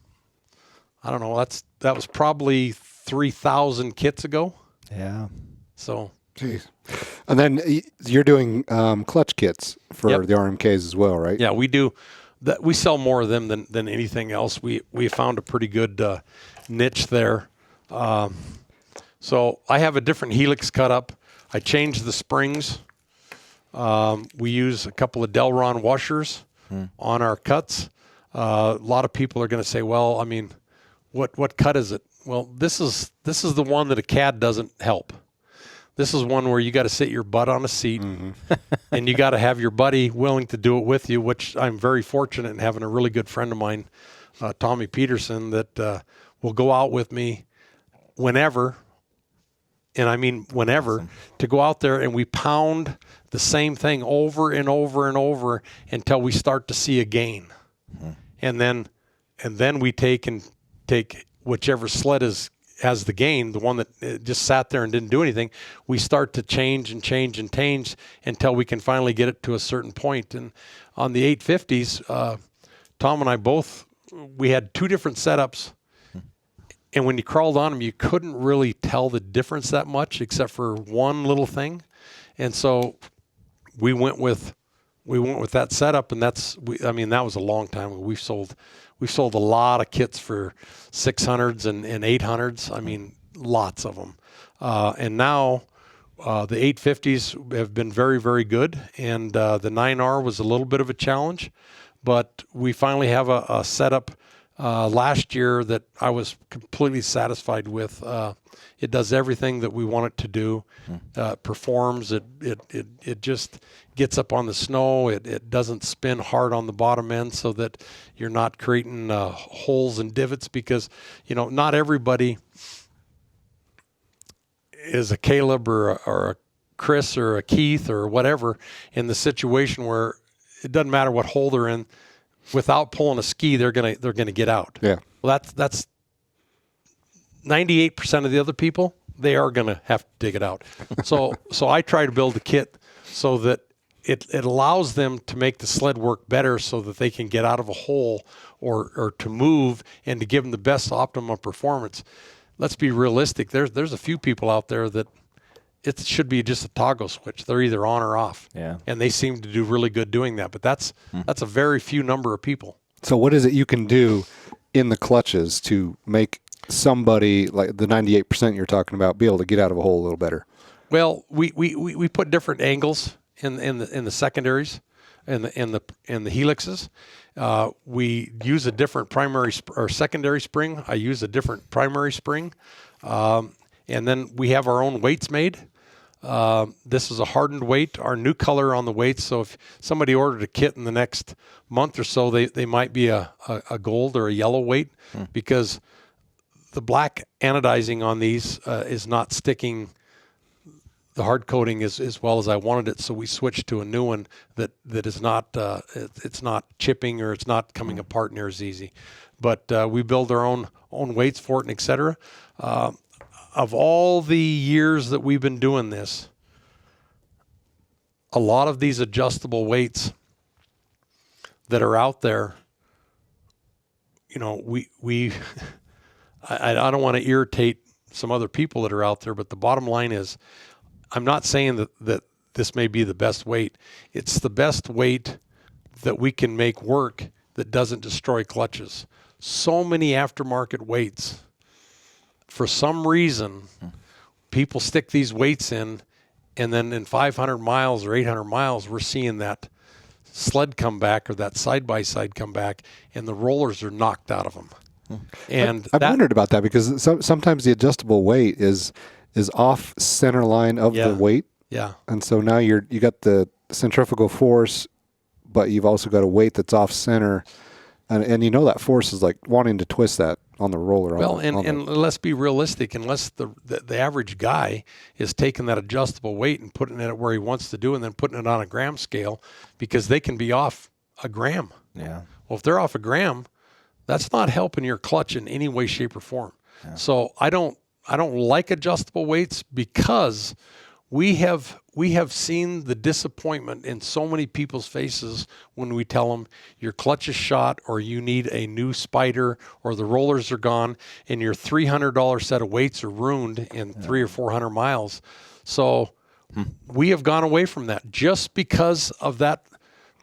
I don't know, that was probably 3,000 kits ago. Yeah. So... Jeez. And then you're doing clutch kits for the RMKs as well, right? Yeah, we do. We sell more of them than anything else. We found a pretty good niche there. So I have a different helix cut up. I changed the springs. We use a couple of Delron washers on our cuts. A lot of people are going to say, well, I mean, what cut is it? Well, this is the one that a CAD doesn't help. This is one where you got to sit your butt on a seat, and you got to have your buddy willing to do it with you, which I'm very fortunate in having a really good friend of mine, Tommy Peterson, that will go out with me whenever and I mean whenever, to go out there and we pound the same thing over and over and over until we start to see a gain. And then we take whichever sled has the gain, the one that just sat there and didn't do anything, we start to change and change and change until we can finally get it to a certain point. And on the 850s, Tom and I both, we had two different setups. And when you crawled on them, you couldn't really tell the difference that much except for one little thing. And so we went with that setup, and that was a long time ago. We've sold a lot of kits for 600s and 800s. I mean, lots of them. And now the 850s have been very, very good. And the 9R was a little bit of a challenge, but we finally have a setup last year that I was completely satisfied with. It does everything that we want it to do. Performs. It just gets up on the snow. It doesn't spin hard on the bottom end so that you're not creating holes and divots, because not everybody is a Caleb or a Chris or a Keith or whatever in the situation where it doesn't matter what hole they're in. Without pulling a ski, they're gonna get out. Yeah. Well, that's 98% of the other people. They are gonna have to dig it out. So I try to build a kit so that it allows them to make the sled work better, so that they can get out of a hole or to move and to give them the best optimum performance. Let's be realistic. There's a few people out there that it should be just a toggle switch. They're either on or off. Yeah. And they seem to do really good doing that. But that's a very few number of people. So what is it you can do in the clutches to make somebody like the 98% you're talking about be able to get out of a hole a little better? Well, we put different angles in the secondaries and the helixes. We use a different primary or secondary spring. I use a different primary spring. And then we have our own weights made. This is a hardened weight, our new color on the weights. So if somebody ordered a kit in the next month or so, they might be a gold or a yellow weight, because the black anodizing on these is not sticking the hard coating as well as I wanted it. So we switched to a new one that is not, it's not chipping, or it's not coming apart near as easy. But we build our own weights for it, and et cetera. Of all the years that we've been doing this, a lot of these adjustable weights that are out there, I don't want to irritate some other people that are out there, but the bottom line is, I'm not saying that this may be the best weight. It's the best weight that we can make work that doesn't destroy clutches. So many aftermarket weights, for some reason, people stick these weights in, and then in 500 miles or 800 miles, we're seeing that sled come back, or that side-by-side come back, and the rollers are knocked out of them. And I've wondered about that, because sometimes the adjustable weight is off center line of the weight. Yeah. And so now you got the centrifugal force, but you've also got a weight that's off center. And that force is like wanting to twist that on the roller. Well, and let's be realistic. Unless the average guy is taking that adjustable weight and putting it where he wants to do, and then putting it on a gram scale, because they can be off a gram. Yeah. Well, if they're off a gram, that's not helping your clutch in any way, shape, or form. Yeah. So I don't like adjustable weights, because we have seen the disappointment in so many people's faces when we tell them your clutch is shot, or you need a new spider, or the rollers are gone, and your $300 set of weights are ruined in 300 or 400 miles. So we have gone away from that just because of that.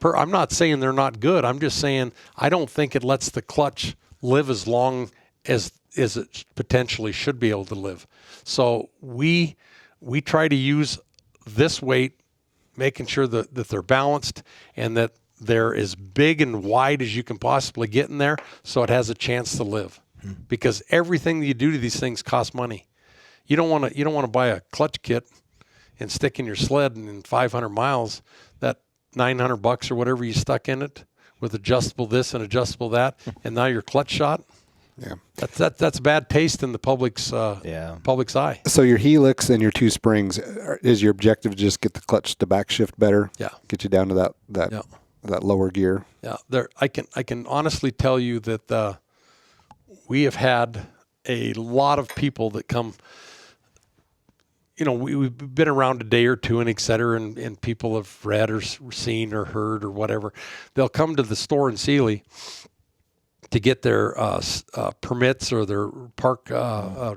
I'm not saying they're not good. I'm just saying I don't think it lets the clutch live as long as it potentially should be able to live. So we try to use this weight, making sure that they're balanced, and that they're as big and wide as you can possibly get in there, so it has a chance to live. Because everything that you do to these things costs money. You don't want to buy a clutch kit and stick in your sled, and in 500 miles, that $900 or whatever you stuck in it with adjustable this and adjustable that, and now your clutch shot. Yeah. That's bad taste in the public's eye. So your helix and your two springs, is your objective to just get the clutch to back shift better? Yeah. Get you down to that lower gear? Yeah. I can honestly tell you that we have had a lot of people that come. We've been around a day or two and et cetera, and people have read or seen or heard or whatever. They'll come to the store in Sealy to get their permits or their park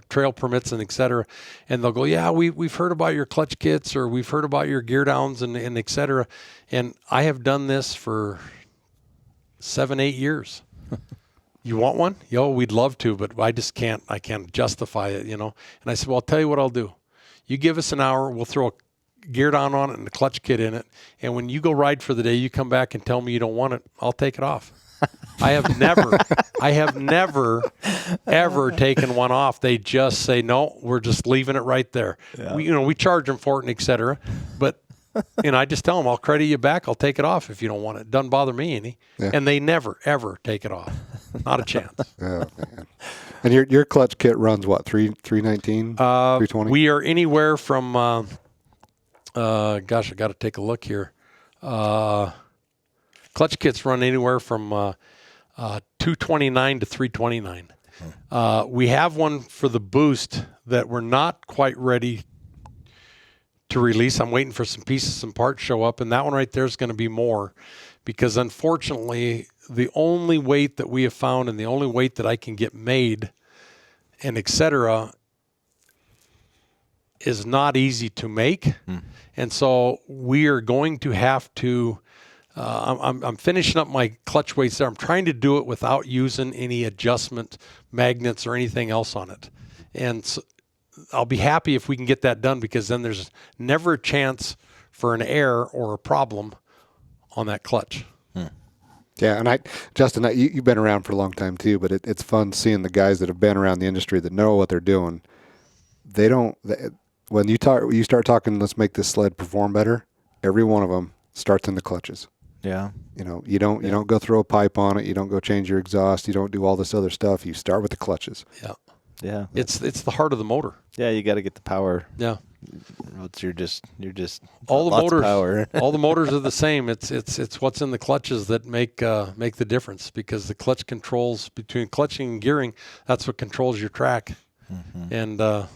trail permits and et cetera. And they'll go, yeah, we've heard about your clutch kits, or we've heard about your gear downs and et cetera. And I have done this for 7-8 years. You want one? We'd love to, but I just can't. I can't justify it, And I said, well, I'll tell you what I'll do. You give us an hour, we'll throw a gear down on it and a clutch kit in it. And when you go ride for the day, you come back and tell me you don't want it, I'll take it off. I have never, ever taken one off. They just say, no, we're just leaving it right there. Yeah. We charge them for it and et cetera. But, I just tell them, I'll credit you back. I'll take it off if you don't want it. Doesn't bother me any. Yeah. And they never, ever take it off. Not a chance. Oh, man. And your clutch kit runs what, 319, 320? We are anywhere from, I got to take a look here. Clutch kits run anywhere from 229 to 329. We have one for the boost that we're not quite ready to release. I'm waiting for some pieces, some parts show up, and that one right there is going to be more, because unfortunately the only weight that we have found and the only weight that I can get made and et cetera is not easy to make. And so we are going to have to, I'm finishing up my clutch weights there. I'm trying to do it without using any adjustment magnets or anything else on it. And so I'll be happy if we can get that done, because then there's never a chance for an error or a problem on that clutch. Yeah, and Justin, you've been around for a long time too, but it's fun seeing the guys that have been around the industry that know what they're doing. When you start talking, let's make this sled perform better, every one of them starts in the clutches. Yeah. You don't go throw a pipe on it. You don't go change your exhaust. You don't do all this other stuff. You start with the clutches. Yeah. Yeah. It's the heart of the motor. Yeah, you got to get the power. Yeah. You're just all the motors. Power. All the motors are the same. It's what's in the clutches that make the difference, because the clutch controls between clutching and gearing. That's what controls your track, and the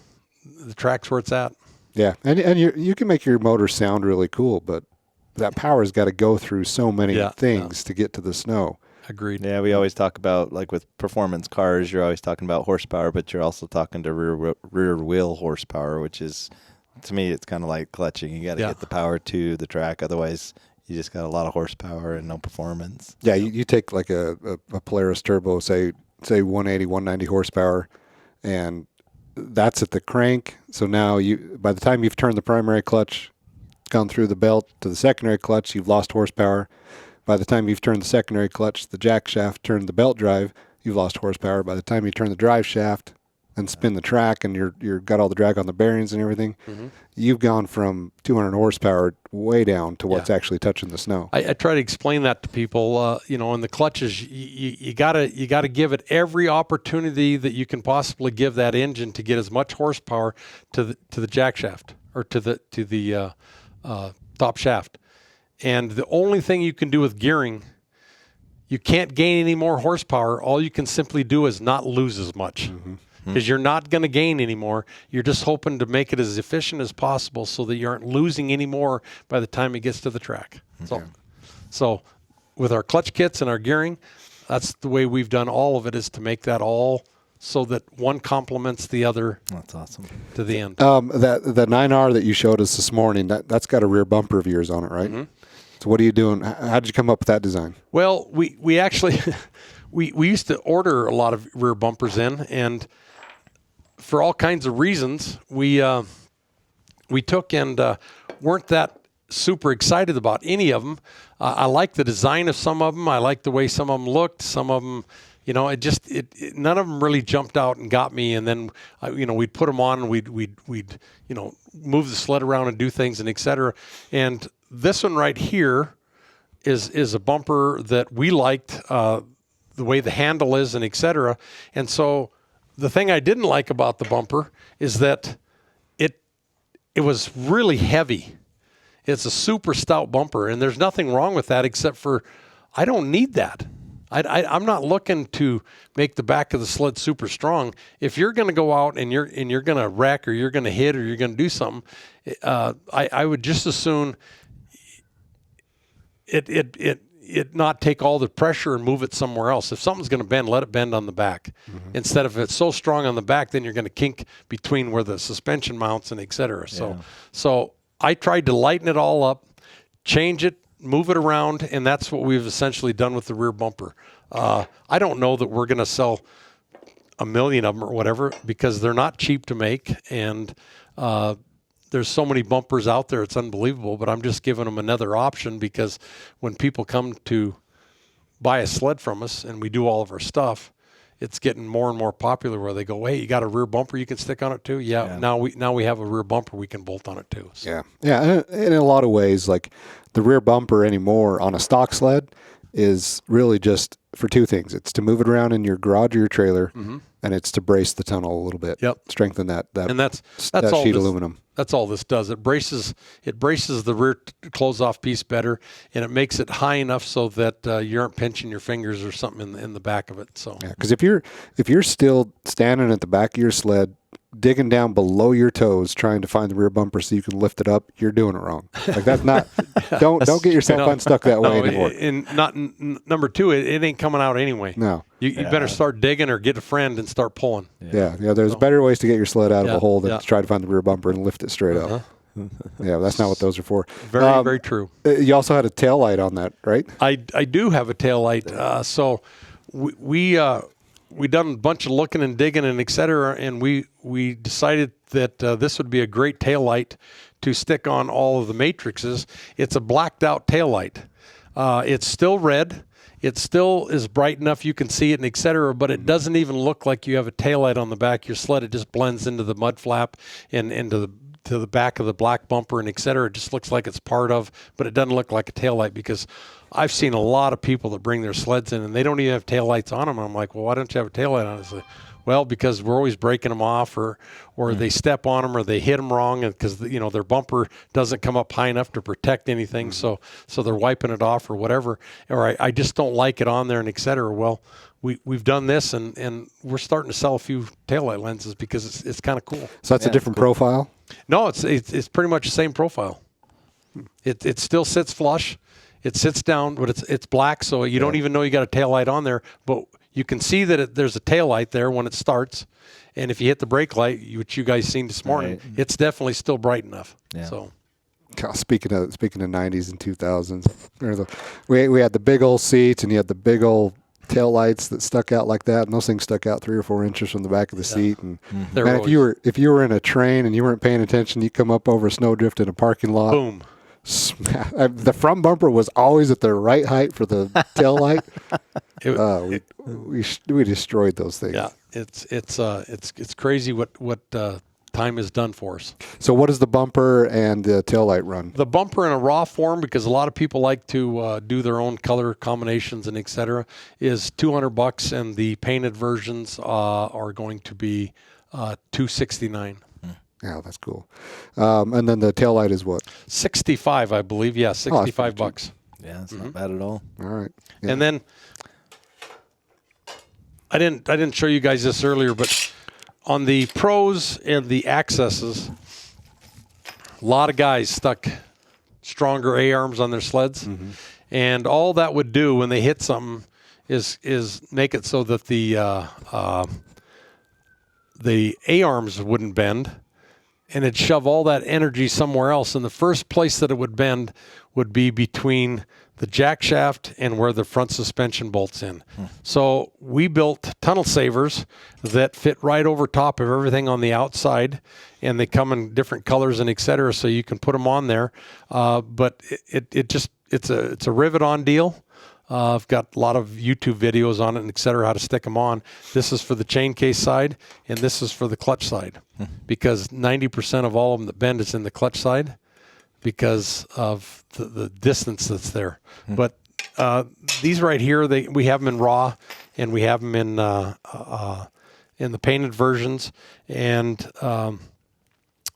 track's where it's at. Yeah, and you can make your motor sound really cool, but that power's got to go through so many things to get to the snow. Agreed. Yeah, we always talk about, like with performance cars, you're always talking about horsepower, but you're also talking to rear wheel horsepower, which is, to me, it's kind of like clutching. You got to get the power to the track, otherwise you just got a lot of horsepower and no performance. Yeah, you take like a Polaris turbo, say 180, 190 horsepower, and that's at the crank. So now by the time you've turned the primary clutch, gone through the belt to the secondary clutch, you've lost horsepower. By the time you've turned the secondary clutch, the jack shaft, turned the belt drive, you've lost horsepower. By the time you turn the drive shaft and spin the track, and you're got all the drag on the bearings and everything, you've gone from 200 horsepower way down to what's actually touching the snow. I try to explain that to people. In the clutches, you gotta give it every opportunity that you can possibly give that engine to get as much horsepower to the jack shaft, or to the top shaft. And the only thing you can do with gearing, you can't gain any more horsepower. All you can simply do is not lose as much, because you're not going to gain anymore. You're just hoping to make it as efficient as possible so that you aren't losing any more by the time it gets to the track. So with our clutch kits and our gearing, that's the way we've done all of it, is to make that all so that one complements the other. That's awesome. To the end. The 9R that you showed us this morning, that's got a rear bumper of yours on it, right? So what are you doing? How did you come up with that design? Well, we actually we used to order a lot of rear bumpers in, and for all kinds of reasons, we took and weren't that super excited about any of them. I like the design of some of them. I like the way some of them looked. Some of them, none of them really jumped out and got me. And then, we'd put them on, and we'd move the sled around and do things, and et cetera. And this one right here is a bumper that we liked. the way the handle is and et cetera. And so the thing I didn't like about the bumper is that it was really heavy. It's a super stout bumper, and there's nothing wrong with that except for I don't need that. I'm not looking to make the back of the sled super strong. If you're going to go out and you're going to wreck or you're going to hit or you're going to do something, I would just as soon it not take all the pressure and move it somewhere else. If something's going to bend, let it bend on the back. Mm-hmm. Instead of it's so strong on the back, then you're going to kink between where the suspension mounts and et cetera. So I tried to lighten it all up, change it, move it around, and that's what we've essentially done with the rear bumper. I don't know that we're going to sell 1 million of them or whatever because they're not cheap to make, and there's so many bumpers out there, it's unbelievable, but I'm just giving them another option because when people come to buy a sled from us and we do all of our stuff, it's getting more and more popular where they go, hey, you got a rear bumper you can stick on it too? Yeah. Now we have a rear bumper we can bolt on it too. So. Yeah. And in a lot of ways, like the rear bumper anymore on a stock sled is really just for two things. It's to move it around in your garage or your trailer, mm-hmm. and it's to brace the tunnel a little bit. Yep. Strengthen that and that's that all sheet this, aluminum. That's all this does. It braces the rear close-off piece better, and it makes it high enough so that you aren't pinching your fingers or something in the back of it. So yeah, because if you're still standing at the back of your sled, digging down below your toes trying to find the rear bumper so you can lift it up, you're doing it wrong. Like that's not. don't get yourself unstuck that way anymore. And number two, it ain't coming out anyway. No, you better start digging or get a friend and start pulling. Yeah. There's better ways to get your sled out of a hole than to try to find the rear bumper and lift it straight up. Yeah, that's not what those are for. Very, very true. You also had a tail light on that, right? I do have a tail light. So we done a bunch of looking and digging and et cetera, and we decided that this would be a great tail light to stick on all of the matrices. It's a blacked out tail light. It's still red. It still is bright enough you can see it and et cetera, but it doesn't even look like you have a tail light on the back of your sled. It just blends into the mud flap and into the back of the black bumper and et cetera. It just looks like it's part of, but it doesn't look like a tail light because I've seen a lot of people that bring their sleds in and they don't even have tail lights on them. And I'm like, well, why don't you have a tail light on it? It's like, well, because we're always breaking them off or they step on them or they hit them wrong because, their bumper doesn't come up high enough to protect anything. So they're wiping it off or whatever. Or I just don't like it on there and et cetera. Well, we've done this and we're starting to sell a few taillight lenses because it's kind of cool. So that's a different profile? No, it's pretty much the same profile. It still sits flush. It sits down, but it's black, so you don't even know you got a tail light on there. But you can see that there's a tail light there when it starts, and if you hit the brake light, which you guys seen this morning, it's definitely still bright enough. Yeah. So, speaking of 90s and 2000s, we had the big old seats, and you had the big old tail lights that stuck out like that, and those things stuck out 3 or 4 inches from the back of the seat. And man, if you were in a train and you weren't paying attention, you come up over a snowdrift in a parking lot. Boom. The front bumper was always at the right height for the tail light. We destroyed those things. Yeah, it's crazy what time has done for us. So what does the bumper and the tail light run? The bumper in a raw form, because a lot of people like to do their own color combinations and et cetera, is $200, and the painted versions are going to be $269. Yeah, that's cool. And then the tail light is what? 65, I believe. Yeah, $65. Yeah, that's not bad at all. All right. Yeah. And then I didn't show you guys this earlier, but on the Pros and the Axys, a lot of guys stuck stronger A-arms on their sleds, and all that would do when they hit something is make it so that the A-arms wouldn't bend. And it'd shove all that energy somewhere else. And the first place that it would bend would be between the jack shaft and where the front suspension bolts in. So we built tunnel savers that fit right over top of everything on the outside, and they come in different colors and et cetera, so you can put them on there. But it's a rivet-on deal. I've got a lot of YouTube videos on it and et cetera, how to stick them on. This is for the chain case side, and this is for the clutch side, because 90% of all of them that bend is in the clutch side because of the distance that's there. But these right here, we have them in raw, and we have them in the painted versions, and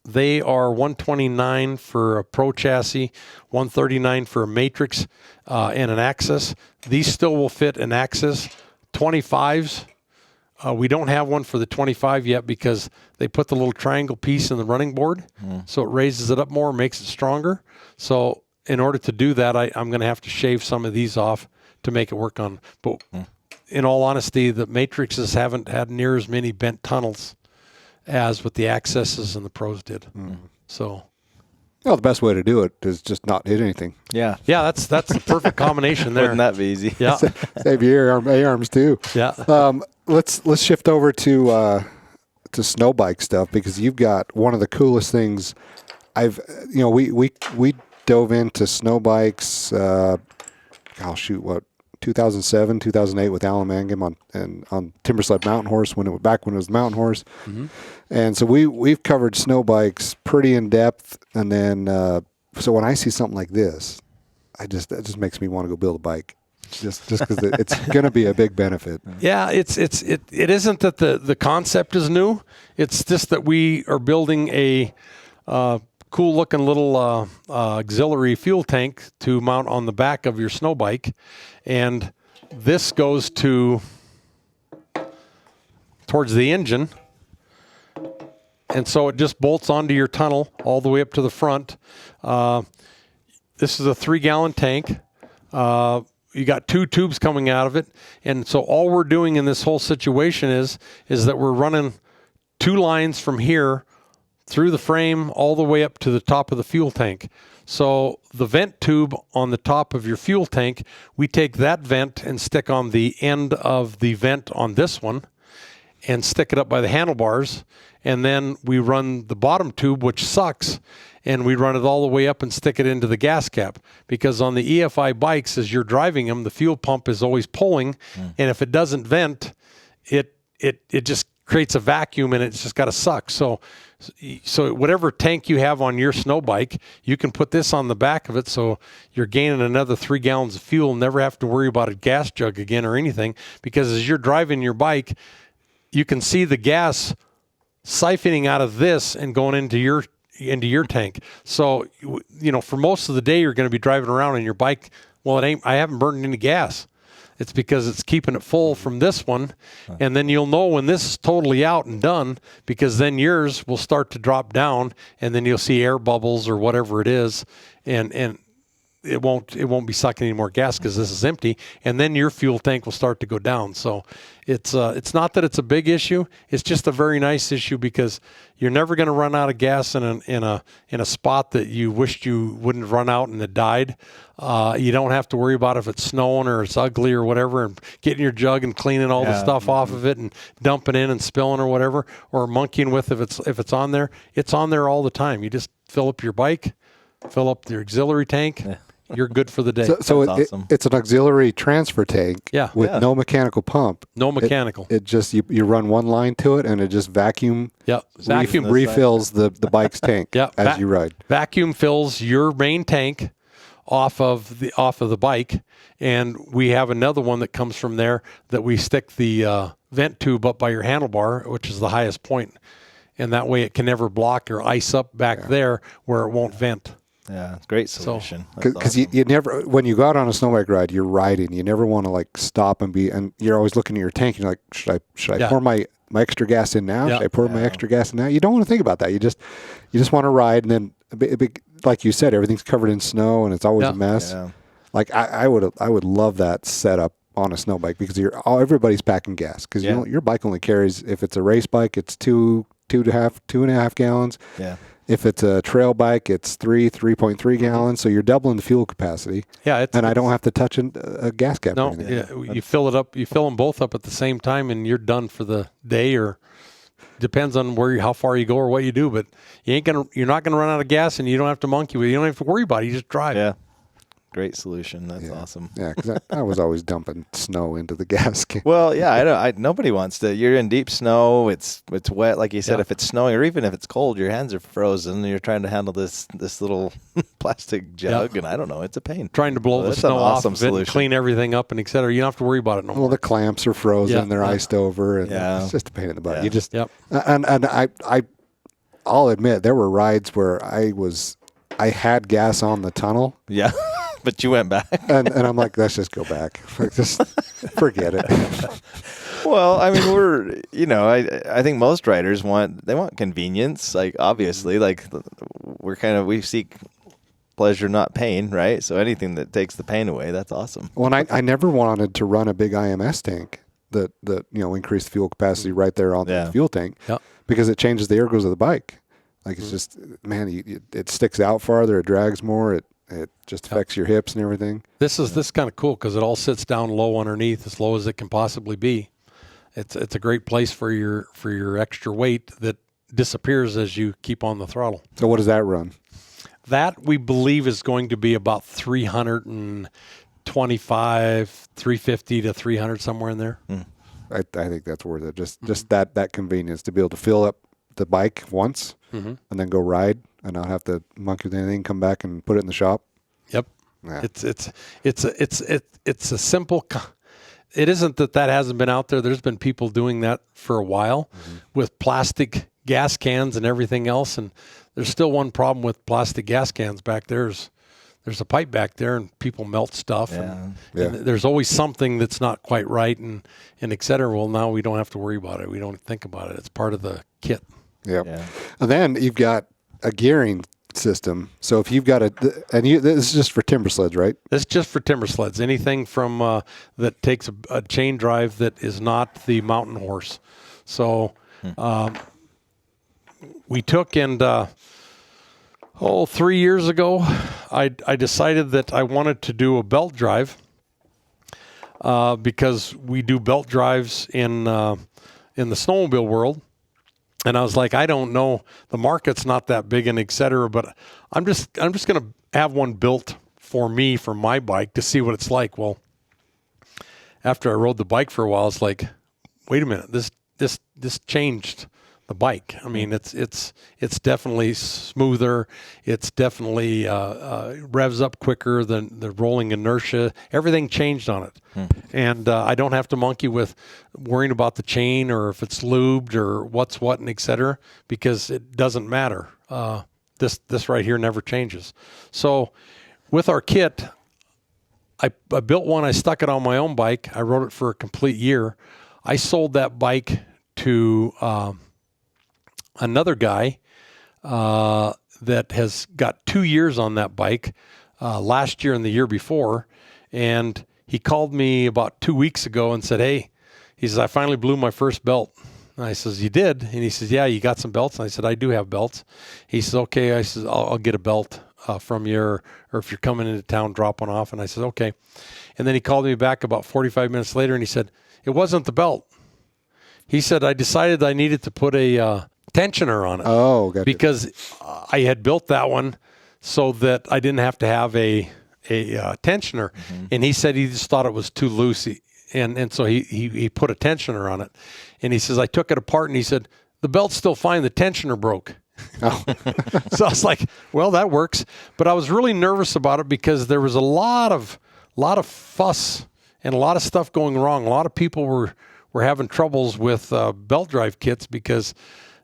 they are $129 for a Pro chassis, $139 for a Matrix and an Axys. These still will fit an Axys. 25s, we don't have one for the 25 yet because they put the little triangle piece in the running board, so it raises it up more, makes it stronger. So in order to do that, I'm going to have to shave some of these off to make it work on. But in all honesty, the Matrixes haven't had near as many bent tunnels as what the Axyses and the Pros did. So, Well, the best way to do it is just not hit anything. Yeah. yeah, that's the perfect combination there. Wouldn't that be easy? Yeah, Save your arms too. yeah. Let's shift over to snow bike stuff, because you've got one of the coolest things. We dove into snow bikes. 2007, 2008 with Alan Mangum on Timbersled Mountain Horse when it was Mountain Horse, and so we've covered snow bikes pretty in depth. And then so when I see something like this, that just makes me want to go build a bike, just because it's going to be a big benefit. Yeah, it isn't that the concept is new. It's just that we are building a cool looking little auxiliary fuel tank to mount on the back of your snow bike, and this goes towards the engine, and so it just bolts onto your tunnel all the way up to the front. This is a 3-gallon tank. You got 2 tubes coming out of it, and so all we're doing in this whole situation is that we're running 2 lines from here through the frame all the way up to the top of the fuel tank. So the vent tube on the top of your fuel tank, we take that vent and stick on the end of the vent on this one and stick it up by the handlebars. And then we run the bottom tube, which sucks, and we run it all the way up and stick it into the gas cap. Because on the EFI bikes, as you're driving them, the fuel pump is always pulling. And if it doesn't vent, it just creates a vacuum, and it's just got to suck. So whatever tank you have on your snow bike, you can put this on the back of it, so you're gaining another 3 gallons of fuel, never have to worry about a gas jug again or anything, because as you're driving your bike, you can see the gas siphoning out of this and going into your tank. So, for most of the day, you're going to be driving around on your bike. Well, I haven't burned any gas. It's because it's keeping it full from this one. And then you'll know when this is totally out and done, because then yours will start to drop down, and then you'll see air bubbles or whatever it is. And it won't be sucking any more gas because this is empty. And then your fuel tank will start to go down. So it's not that it's a big issue. It's just a very nice issue, because you're never going to run out of gas in a spot that you wished you wouldn't run out and it died. You don't have to worry about if it's snowing or it's ugly or whatever, and getting your jug and cleaning all the stuff off of it and dumping in and spilling or whatever, or monkeying with if it's on there. It's on there all the time. You just fill up your bike, fill up your auxiliary tank. Yeah. You're good for the day. So awesome. It's an auxiliary transfer tank with no mechanical pump. No mechanical. It just, you run one line to it, and it just vacuum refills the bike's tank as you ride. Vacuum fills your main tank off of the bike, and we have another one that comes from there that we stick the vent tube up by your handlebar, which is the highest point, and that way it can never block or ice up back there where it won't vent. Yeah, great solution. Because you never, when you go out on a snow bike ride, you're riding. You never want to stop and you're always looking at your tank. And you're like, should I pour my extra gas in now? Should I pour my extra gas in now? You don't want to think about that. You just want to ride, and then like you said, everything's covered in snow, and it's always a mess. Yeah. Like I would love that setup on a snow bike, because everybody's packing gas, because your bike only carries, if it's a race bike, it's 2.5 gallons. Yeah. If it's a trail bike, it's 3.3 gallons. So you're doubling the fuel capacity. Yeah, and I don't have to touch a gas cap. No, you fill it up. You fill them both up at the same time, and you're done for the day. Or depends on how far you go or what you do. But you're not gonna run out of gas, and you don't have to monkey with it. You don't have to worry about it. You just drive. Yeah, great solution. That's awesome. Yeah, because I was always dumping snow into the gas can. Well, yeah, nobody wants to. You're in deep snow. It's wet, like you said. If it's snowing or even if it's cold, your hands are frozen. And you're trying to handle this little plastic jug, and I don't know, it's a pain. Trying to blow the snow off of it and clean everything up and et cetera. You don't have to worry about it no more. Well, the clamps are frozen. They're iced over, and it's just a pain in the butt. Yeah. You just and I'll admit there were rides where I had gas on the tunnel. Yeah. But you went back. and I'm like, let's just go back. Just forget it. Well, I mean, I think most riders want convenience. Like, obviously, like we seek pleasure, not pain, right? So anything that takes the pain away, that's awesome. Well, and I never wanted to run a big IMS tank that increased fuel capacity right there on the fuel tank because it changes the ergos of the bike. Like, it's just, man, it sticks out farther, it drags more, it just affects your hips and everything. This is kind of cool because it all sits down low underneath, as low as it can possibly be. It's a great place for your extra weight that disappears as you keep on the throttle. So what does that run? That we believe is going to be about 325, 350 to 300, somewhere in there. I think that's worth it. Just that convenience to be able to fill up the bike once and then go ride and not have to monkey with anything, come back and put it in the shop. Yep. Yeah. It's a simple. It isn't that hasn't been out there. There's been people doing that for a while with plastic gas cans and everything else. And there's still one problem with plastic gas cans back there. There's a pipe back there and people melt stuff. And there's always something that's not quite right and et cetera. Well, now we don't have to worry about it. We don't think about it. It's part of the kit. Yep. Yeah. And then you've got a gearing system. So if you've got this is just for timber sleds, right? This is just for timber sleds. Anything from that takes a chain drive that is not the mountain horse. So we took 3 years ago, I decided that I wanted to do a belt drive because we do belt drives in the snowmobile world. And I was like, I don't know, the market's not that big and et cetera, but I'm just going to have one built for me, for my bike, to see what it's like. Well, after I rode the bike for a while, it's like, wait a minute, this changed the bike. I mean, it's definitely smoother. It's definitely revs up quicker than the rolling inertia. Everything changed on it. And I don't have to monkey with worrying about the chain or if it's lubed or what's what and et cetera, because it doesn't matter. This right here never changes. So with our kit, I built one. I stuck it on my own bike. I rode it for a complete year. I sold that bike to another guy that has got 2 years on that bike, last year and the year before. And he called me about 2 weeks ago and said, hey, he says, I finally blew my first belt. And I says, you did? And he says, yeah, you got some belts? And I said, I do have belts. He says, okay. I says, I'll get a belt from you, or if you're coming into town, drop one off. And I said, okay. And then he called me back about 45 minutes later and he said, it wasn't the belt. He said, I decided I needed to put a tensioner on it. Oh, gotcha. Because I had built that one so that I didn't have to have a tensioner. And he said he just thought it was too loose. And so he put a tensioner on it. And he says, I took it apart and he said, the belt's still fine. The tensioner broke. Oh. So I was like, well, that works. But I was really nervous about it because there was a lot of fuss and a lot of stuff going wrong. A lot of people were having troubles with belt drive kits because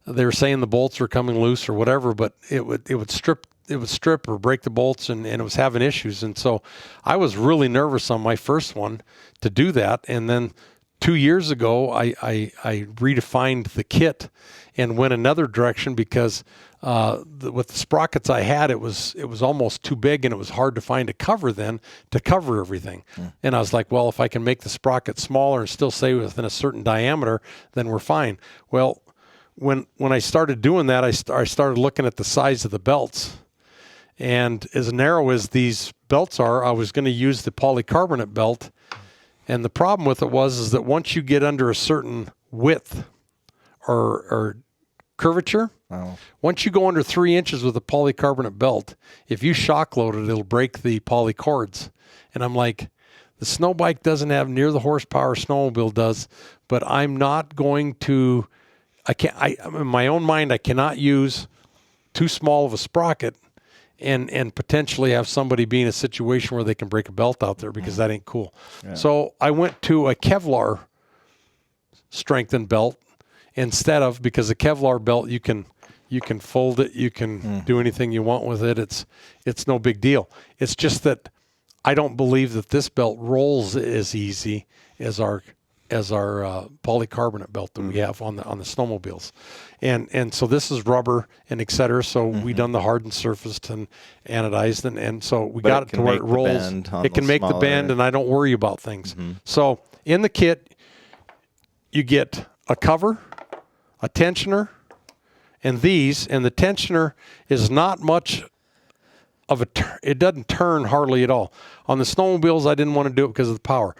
they were saying the bolts were coming loose or whatever, but it would strip or break the bolts and it was having issues. And so I was really nervous on my first one to do that. And then 2 years ago, I redefined the kit and went another direction because with the sprockets I had, it was almost too big and it was hard to find a cover then to cover everything. And I was like, well, if I can make the sprocket smaller and still stay within a certain diameter, then we're fine. Well, when I started doing that, I started looking at the size of the belts. And as narrow as these belts are, I was going to use the polycarbonate belt. And the problem with it is that once you get under a certain width or curvature. Oh. Once you go under 3 inches with a polycarbonate belt, if you shock load it, it'll break the poly cords. And I'm like, the snow bike doesn't have near the horsepower snowmobile does, but I'm not going to, in my own mind, I cannot use too small of a sprocket and potentially have somebody be in a situation where they can break a belt out there, because that ain't cool. Yeah. So I went to a Kevlar strengthened belt instead of, because the Kevlar belt, you can fold it, you can do anything you want with it. It's no big deal. It's just that I don't believe that this belt rolls as easy as our polycarbonate belt that we have on the snowmobiles, and so this is rubber and et cetera. So we done the hardened, surfaced, and anodized, and so we got it to where it rolls. It can make the bend, and I don't worry about things. So in the kit, you get a cover, a tensioner, and these. And the tensioner is not much of it doesn't turn hardly at all. On the snowmobiles, I didn't want to do it because of the power.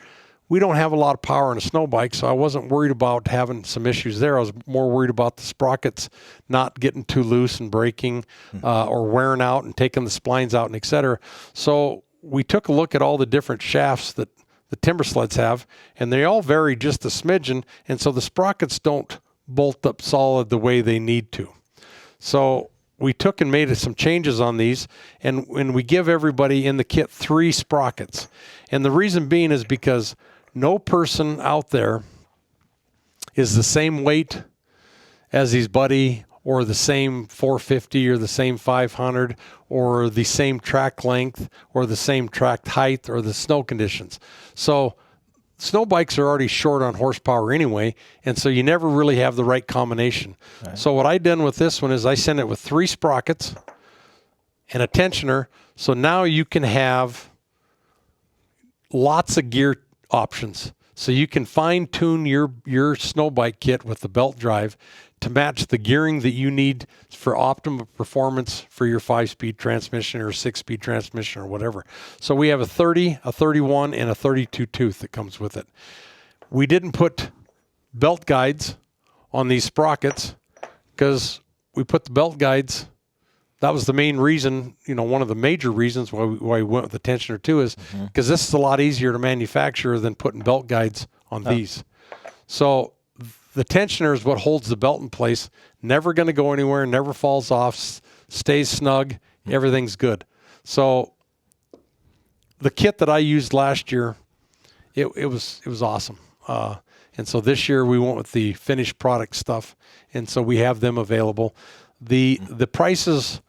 We don't have a lot of power on a snow bike, so I wasn't worried about having some issues there. I was more worried about the sprockets not getting too loose and breaking or wearing out and taking the splines out and et cetera. So we took a look at all the different shafts that the Timbersleds have, and they all vary just a smidgen, and so the sprockets don't bolt up solid the way they need to. So we took and made some changes on these, and we give everybody in the kit 3 sprockets. And the reason being is because no person out there is the same weight as his buddy, or the same 450 or the same 500 or the same track length or the same track height or the snow conditions. So snow bikes are already short on horsepower anyway, and so you never really have the right combination. Right. So what I done with this one is I sent it with 3 sprockets and a tensioner, so now you can have lots of gear options. So you can fine-tune your snow bike kit with the belt drive to match the gearing that you need for optimum performance for your 5-speed transmission or 6-speed transmission or whatever. So we have a 30, a 31, and a 32 tooth that comes with it. We didn't put belt guides on these sprockets because we put the belt guides. That was the main reason, one of the major reasons why we went with the tensioner too, is because this is a lot easier to manufacture than putting belt guides on these. So the tensioner is what holds the belt in place. Never going to go anywhere, never falls off, stays snug, everything's good. So the kit that I used last year, it was awesome. And so this year we went with the finished product stuff, and so we have them available. The prices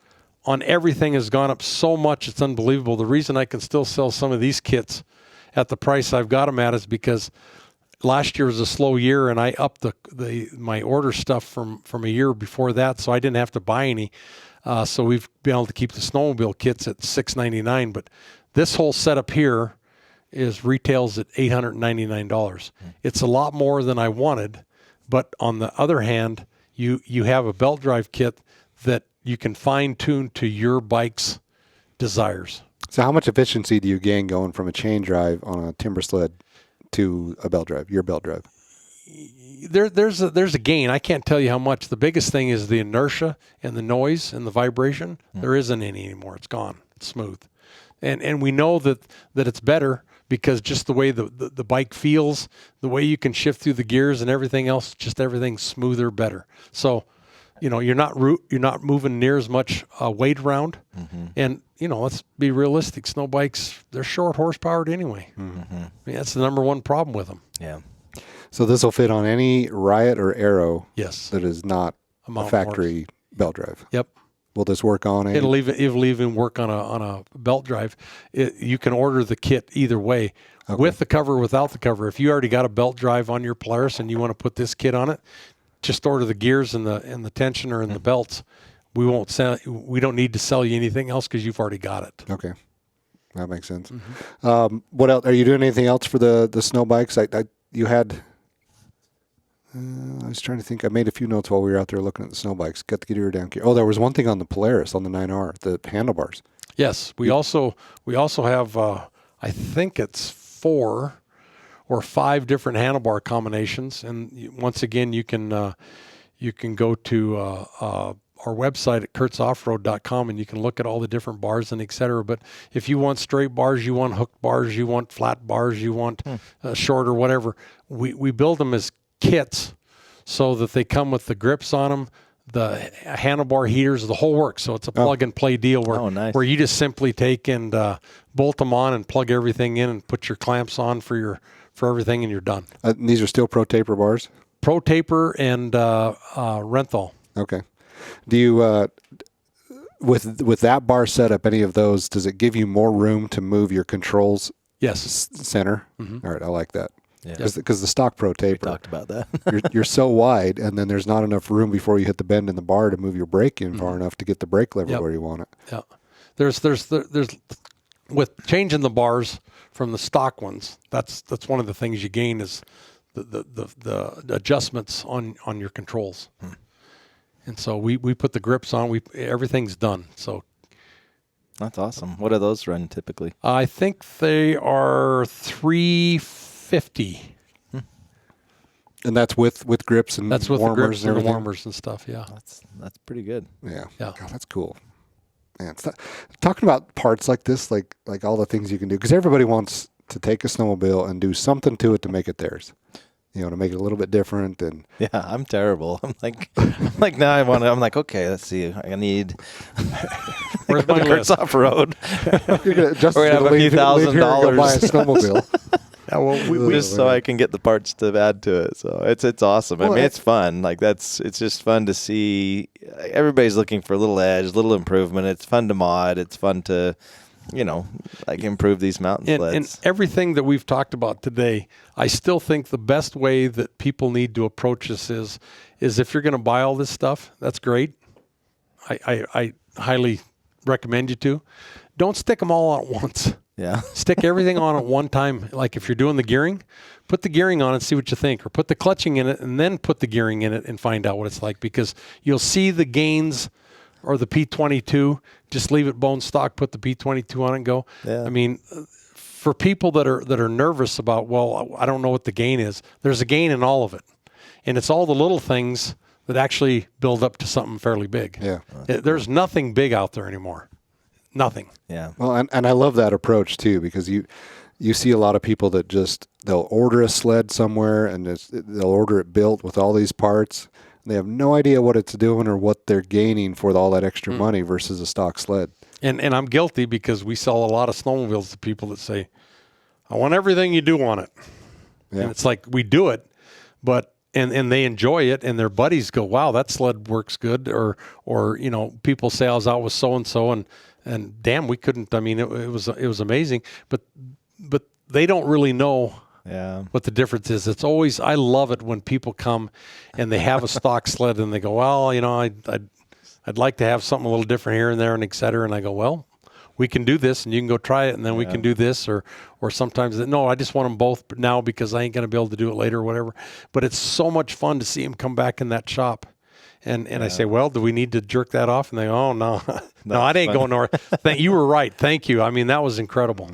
on everything has gone up so much, it's unbelievable. The reason I can still sell some of these kits at the price I've got them at is because last year was a slow year, and I upped my order stuff from a year before that, so I didn't have to buy any. So we've been able to keep the snowmobile kits at $699, but this whole setup here retails at $899. It's a lot more than I wanted, but on the other hand, you have a belt drive kit that you can fine-tune to your bike's desires. So how much efficiency do you gain going from a chain drive on a Timbersled to a belt drive, your belt drive? There's a gain. I can't tell you how much. The biggest thing is the inertia and the noise and the vibration. There isn't any anymore. It's gone. It's smooth. And we know that it's better because just the way the bike feels, the way you can shift through the gears and everything else, just everything's smoother, better. So, you're not moving near as much weight around. And, let's be realistic. Snow bikes, they're short horsepowered anyway. I mean, that's the number one problem with them. Yeah. So this will fit on any Riot or Arrow. Yes. That is not a factory belt drive. Yep. Will this work on It'll even work on a belt drive. You can order the kit either way, with the cover, without the cover. If you already got a belt drive on your Polaris and you want to put this kit on it, just order the gears and the tensioner and the belts. We don't need to sell you anything else because you've already got it. Okay, that makes sense. What else? Are you doing anything else for the snow bikes? You had. I was trying to think. I made a few notes while we were out there looking at the snow bikes. Got to get your down. Oh, there was one thing on the Polaris on the 9R, the handlebars. Yes, we also have. I think it's 4 or 5 different handlebar combinations, and once again, you can you can go to our website at kurtsoffroad.com and you can look at all the different bars and et cetera. But if you want straight bars, you want hooked bars, you want flat bars, you want short or whatever, we build them as kits so that they come with the grips on them, the handlebar heaters, the whole works. So it's a plug and play deal where you just simply take and bolt them on and plug everything in and put your clamps on for everything, and you're done. These are still Pro Taper bars? Pro Taper and Renthal. Okay. Do you with that bar setup, any of those, does it give you more room to move your controls? Yes. Center. Mm-hmm. All right, I like that. Yeah. Because the stock Pro Taper, we talked about that. you're so wide, and then there's not enough room before you hit the bend in the bar to move your brake in far enough to get the brake lever where you want it. Yeah. There's with changing the bars from the stock ones. That's one of the things you gain is the adjustments on your controls. And so we put the grips on. Everything's done. So that's awesome. What do those run typically? I think they are $350. And that's with grips and that's with warmers the grips and everything? warmers and stuff. Yeah, that's pretty good. Yeah. Yeah. God, that's cool. Man, talking about parts like this, like all the things you can do, because everybody wants to take a snowmobile and do something to it to make it theirs. To make it a little bit different. And yeah, I'm terrible. I'm like now I'm like, okay, let's see. I need where's my Kurt's list? Offroad. Just We're gonna have a few $1,000 buy a snowmobile. Yeah, well, just so I can get the parts to add to it. So it's awesome. Well, I mean, it's fun. It's just fun to see. Everybody's looking for a little edge, little improvement. It's fun to mod. It's fun to, improve these mountain sleds. And everything that we've talked about today, I still think the best way that people need to approach this is if you're going to buy all this stuff, that's great. I highly recommend you to. Don't stick them all on at once. Yeah. Stick everything on at one time. Like if you're doing the gearing, put the gearing on and see what you think, or put the clutching in it and then put the gearing in it and find out what it's like, because you'll see the gains or the P22. Just leave it bone stock, put the P22 on it and go. Yeah. I mean, for people that are nervous about, well, I don't know what the gain is, there's a gain in all of it. And it's all the little things that actually build up to something fairly big. Yeah. There's nothing big out there anymore. Nothing. Yeah. Well, and I love that approach too, because you see a lot of people that they'll order a sled somewhere and they'll order it built with all these parts. And they have no idea what it's doing or what they're gaining for all that extra money versus a stock sled. And I'm guilty, because we sell a lot of snowmobiles to people that say, I want everything you do on it. Yeah. And it's like, we do it, but and they enjoy it, and their buddies go, wow, that sled works good. Or people say I was out with so-and-so and damn, we couldn't. I mean, it was amazing, but they don't really know what the difference is. It's always, I love it when people come and they have a stock sled and they go, well, I'd like to have something a little different here and there and et cetera. And I go, well, we can do this and you can go try it, and then we can do this, or sometimes no, I just want them both now because I ain't going to be able to do it later or whatever. But it's so much fun to see them come back in that shop. And I say, well, do we need to jerk that off? And they go, oh, no. No, I ain't going nowhere. You were right. Thank you. I mean, that was incredible.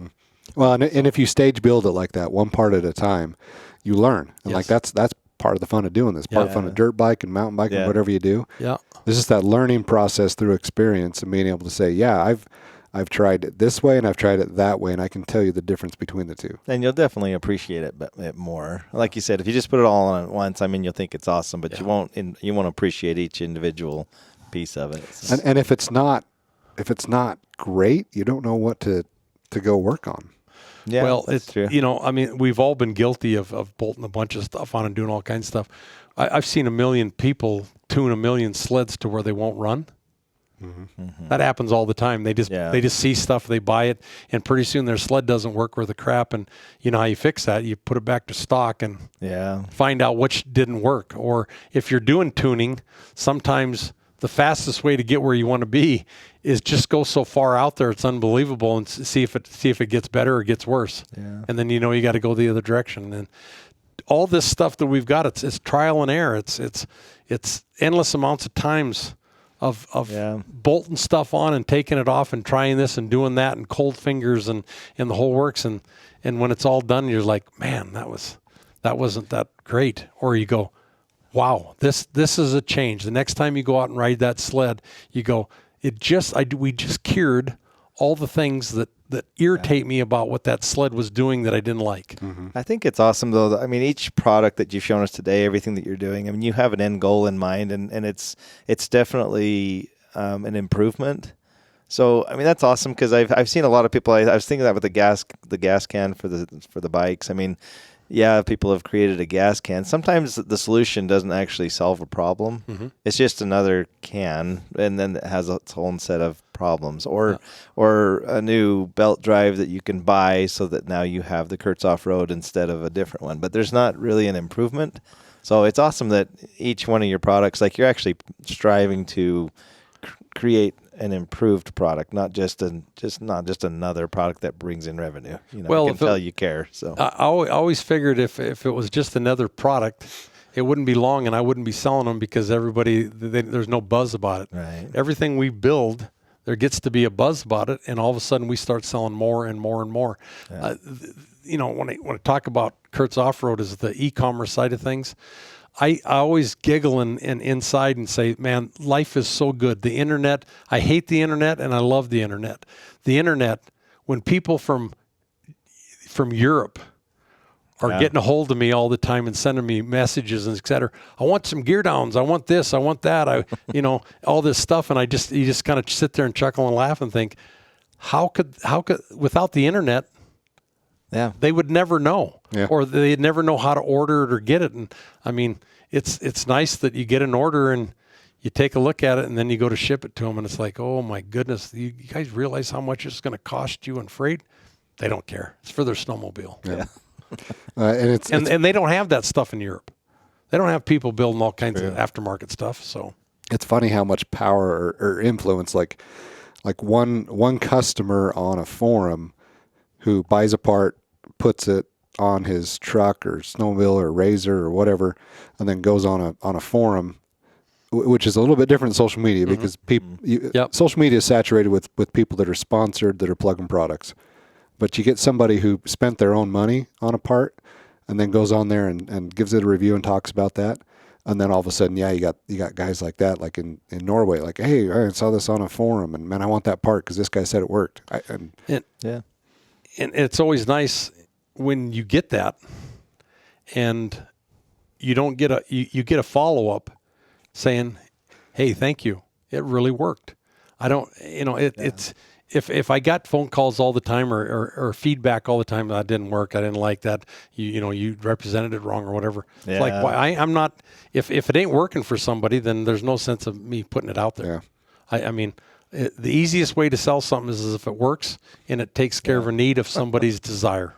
Well, and if you stage build it like that, one part at a time, you learn. And that's part of the fun of doing this. Part of the fun of dirt bike and mountain bike and whatever you do. Yeah. It's just that learning process through experience and being able to say, yeah, I've tried it this way and I've tried it that way, and I can tell you the difference between the two. And you'll definitely appreciate it more. Like you said, if you just put it all on at once, I mean, you'll think it's awesome, but you won't appreciate each individual piece of it. So. And if it's not great, you don't know what to go work on. Yeah, well, it's true. I mean, we've all been guilty of bolting a bunch of stuff on and doing all kinds of stuff. I've seen 1 million people tune 1 million sleds to where they won't run. Mm-hmm. That happens all the time. They just see stuff, they buy it, and pretty soon their sled doesn't work worth a crap. And you know how you fix that? You put it back to stock and find out which didn't work. Or if you're doing tuning, sometimes the fastest way to get where you want to be is just go so far out there it's unbelievable, and see if it gets better or gets worse. Yeah. And then you got to go the other direction. And all this stuff that we've got, it's trial and error. It's endless amounts of times of bolting stuff on and taking it off and trying this and doing that and cold fingers and the whole works. And when it's all done, you're like, man, that wasn't that great. Or you go, wow, this is a change. The next time you go out and ride that sled, you go, we just cured all the things that irritate me about what that sled was doing that I didn't like. Mm-hmm. I think it's awesome though. I mean, each product that you've shown us today, everything that you're doing, I mean, you have an end goal in mind, and it's definitely an improvement. So, I mean, that's awesome because I've seen a lot of people. I was thinking that with the gas can for the bikes. I mean, yeah, people have created a gas can. Sometimes the solution doesn't actually solve a problem. Mm-hmm. It's just another can, and then it has its own set of problems. Or a new belt drive that you can buy so that now you have the Kurtz Offroad instead of a different one. But there's not really an improvement. So it's awesome that each one of your products, like you're actually striving to create an improved product, not just another product that brings in revenue. You know, well, I can tell you care. So I always figured if it was just another product, it wouldn't be long and I wouldn't be selling them because there's no buzz about it. Right. Everything we build, there gets to be a buzz about it, and all of a sudden we start selling more and more and more. Yeah. You know, when I talk about Kurtz Offroad as the e-commerce side of things, I always giggle and inside and say, man, life is so good. The internet, I hate the internet and I love the internet. The internet, when people from Europe are getting a hold of me all the time and sending me messages and et cetera. I want some gear downs. I want this. I want that. All this stuff. And you just kind of sit there and chuckle and laugh and think, how could without the internet, they would never know, or they'd never know how to order it or get it. And I mean, it's nice that you get an order and you take a look at it and then you go to ship it to them and it's like, oh my goodness, you guys realize how much it's going to cost you in freight? They don't care. It's for their snowmobile. Yeah. And they don't have that stuff in Europe. They don't have people building all kinds of aftermarket stuff. So it's funny how much power or influence, like one customer on a forum who buys a part, puts it on his truck or snowmobile or razor or whatever, and then goes on a forum, which is a little bit different than social media because social media is saturated with people that are sponsored, that are plugging products. But you get somebody who spent their own money on a part and then goes on there and gives it a review and talks about that. And then all of a sudden, you got guys like that, like in Norway, like, hey, I saw this on a forum and man, I want that part because this guy said it worked. And it's always nice when you get that and you don't get you get a follow-up saying, hey, thank you. It really worked. I don't, it's, if I got phone calls all the time or feedback all the time that didn't work, I didn't like that, you represented it wrong or whatever. Yeah. It's like, why I'm not, if it ain't working for somebody, then there's no sense of me putting it out there. Yeah. I mean, the easiest way to sell something is if it works and it takes care of a need of somebody's desire.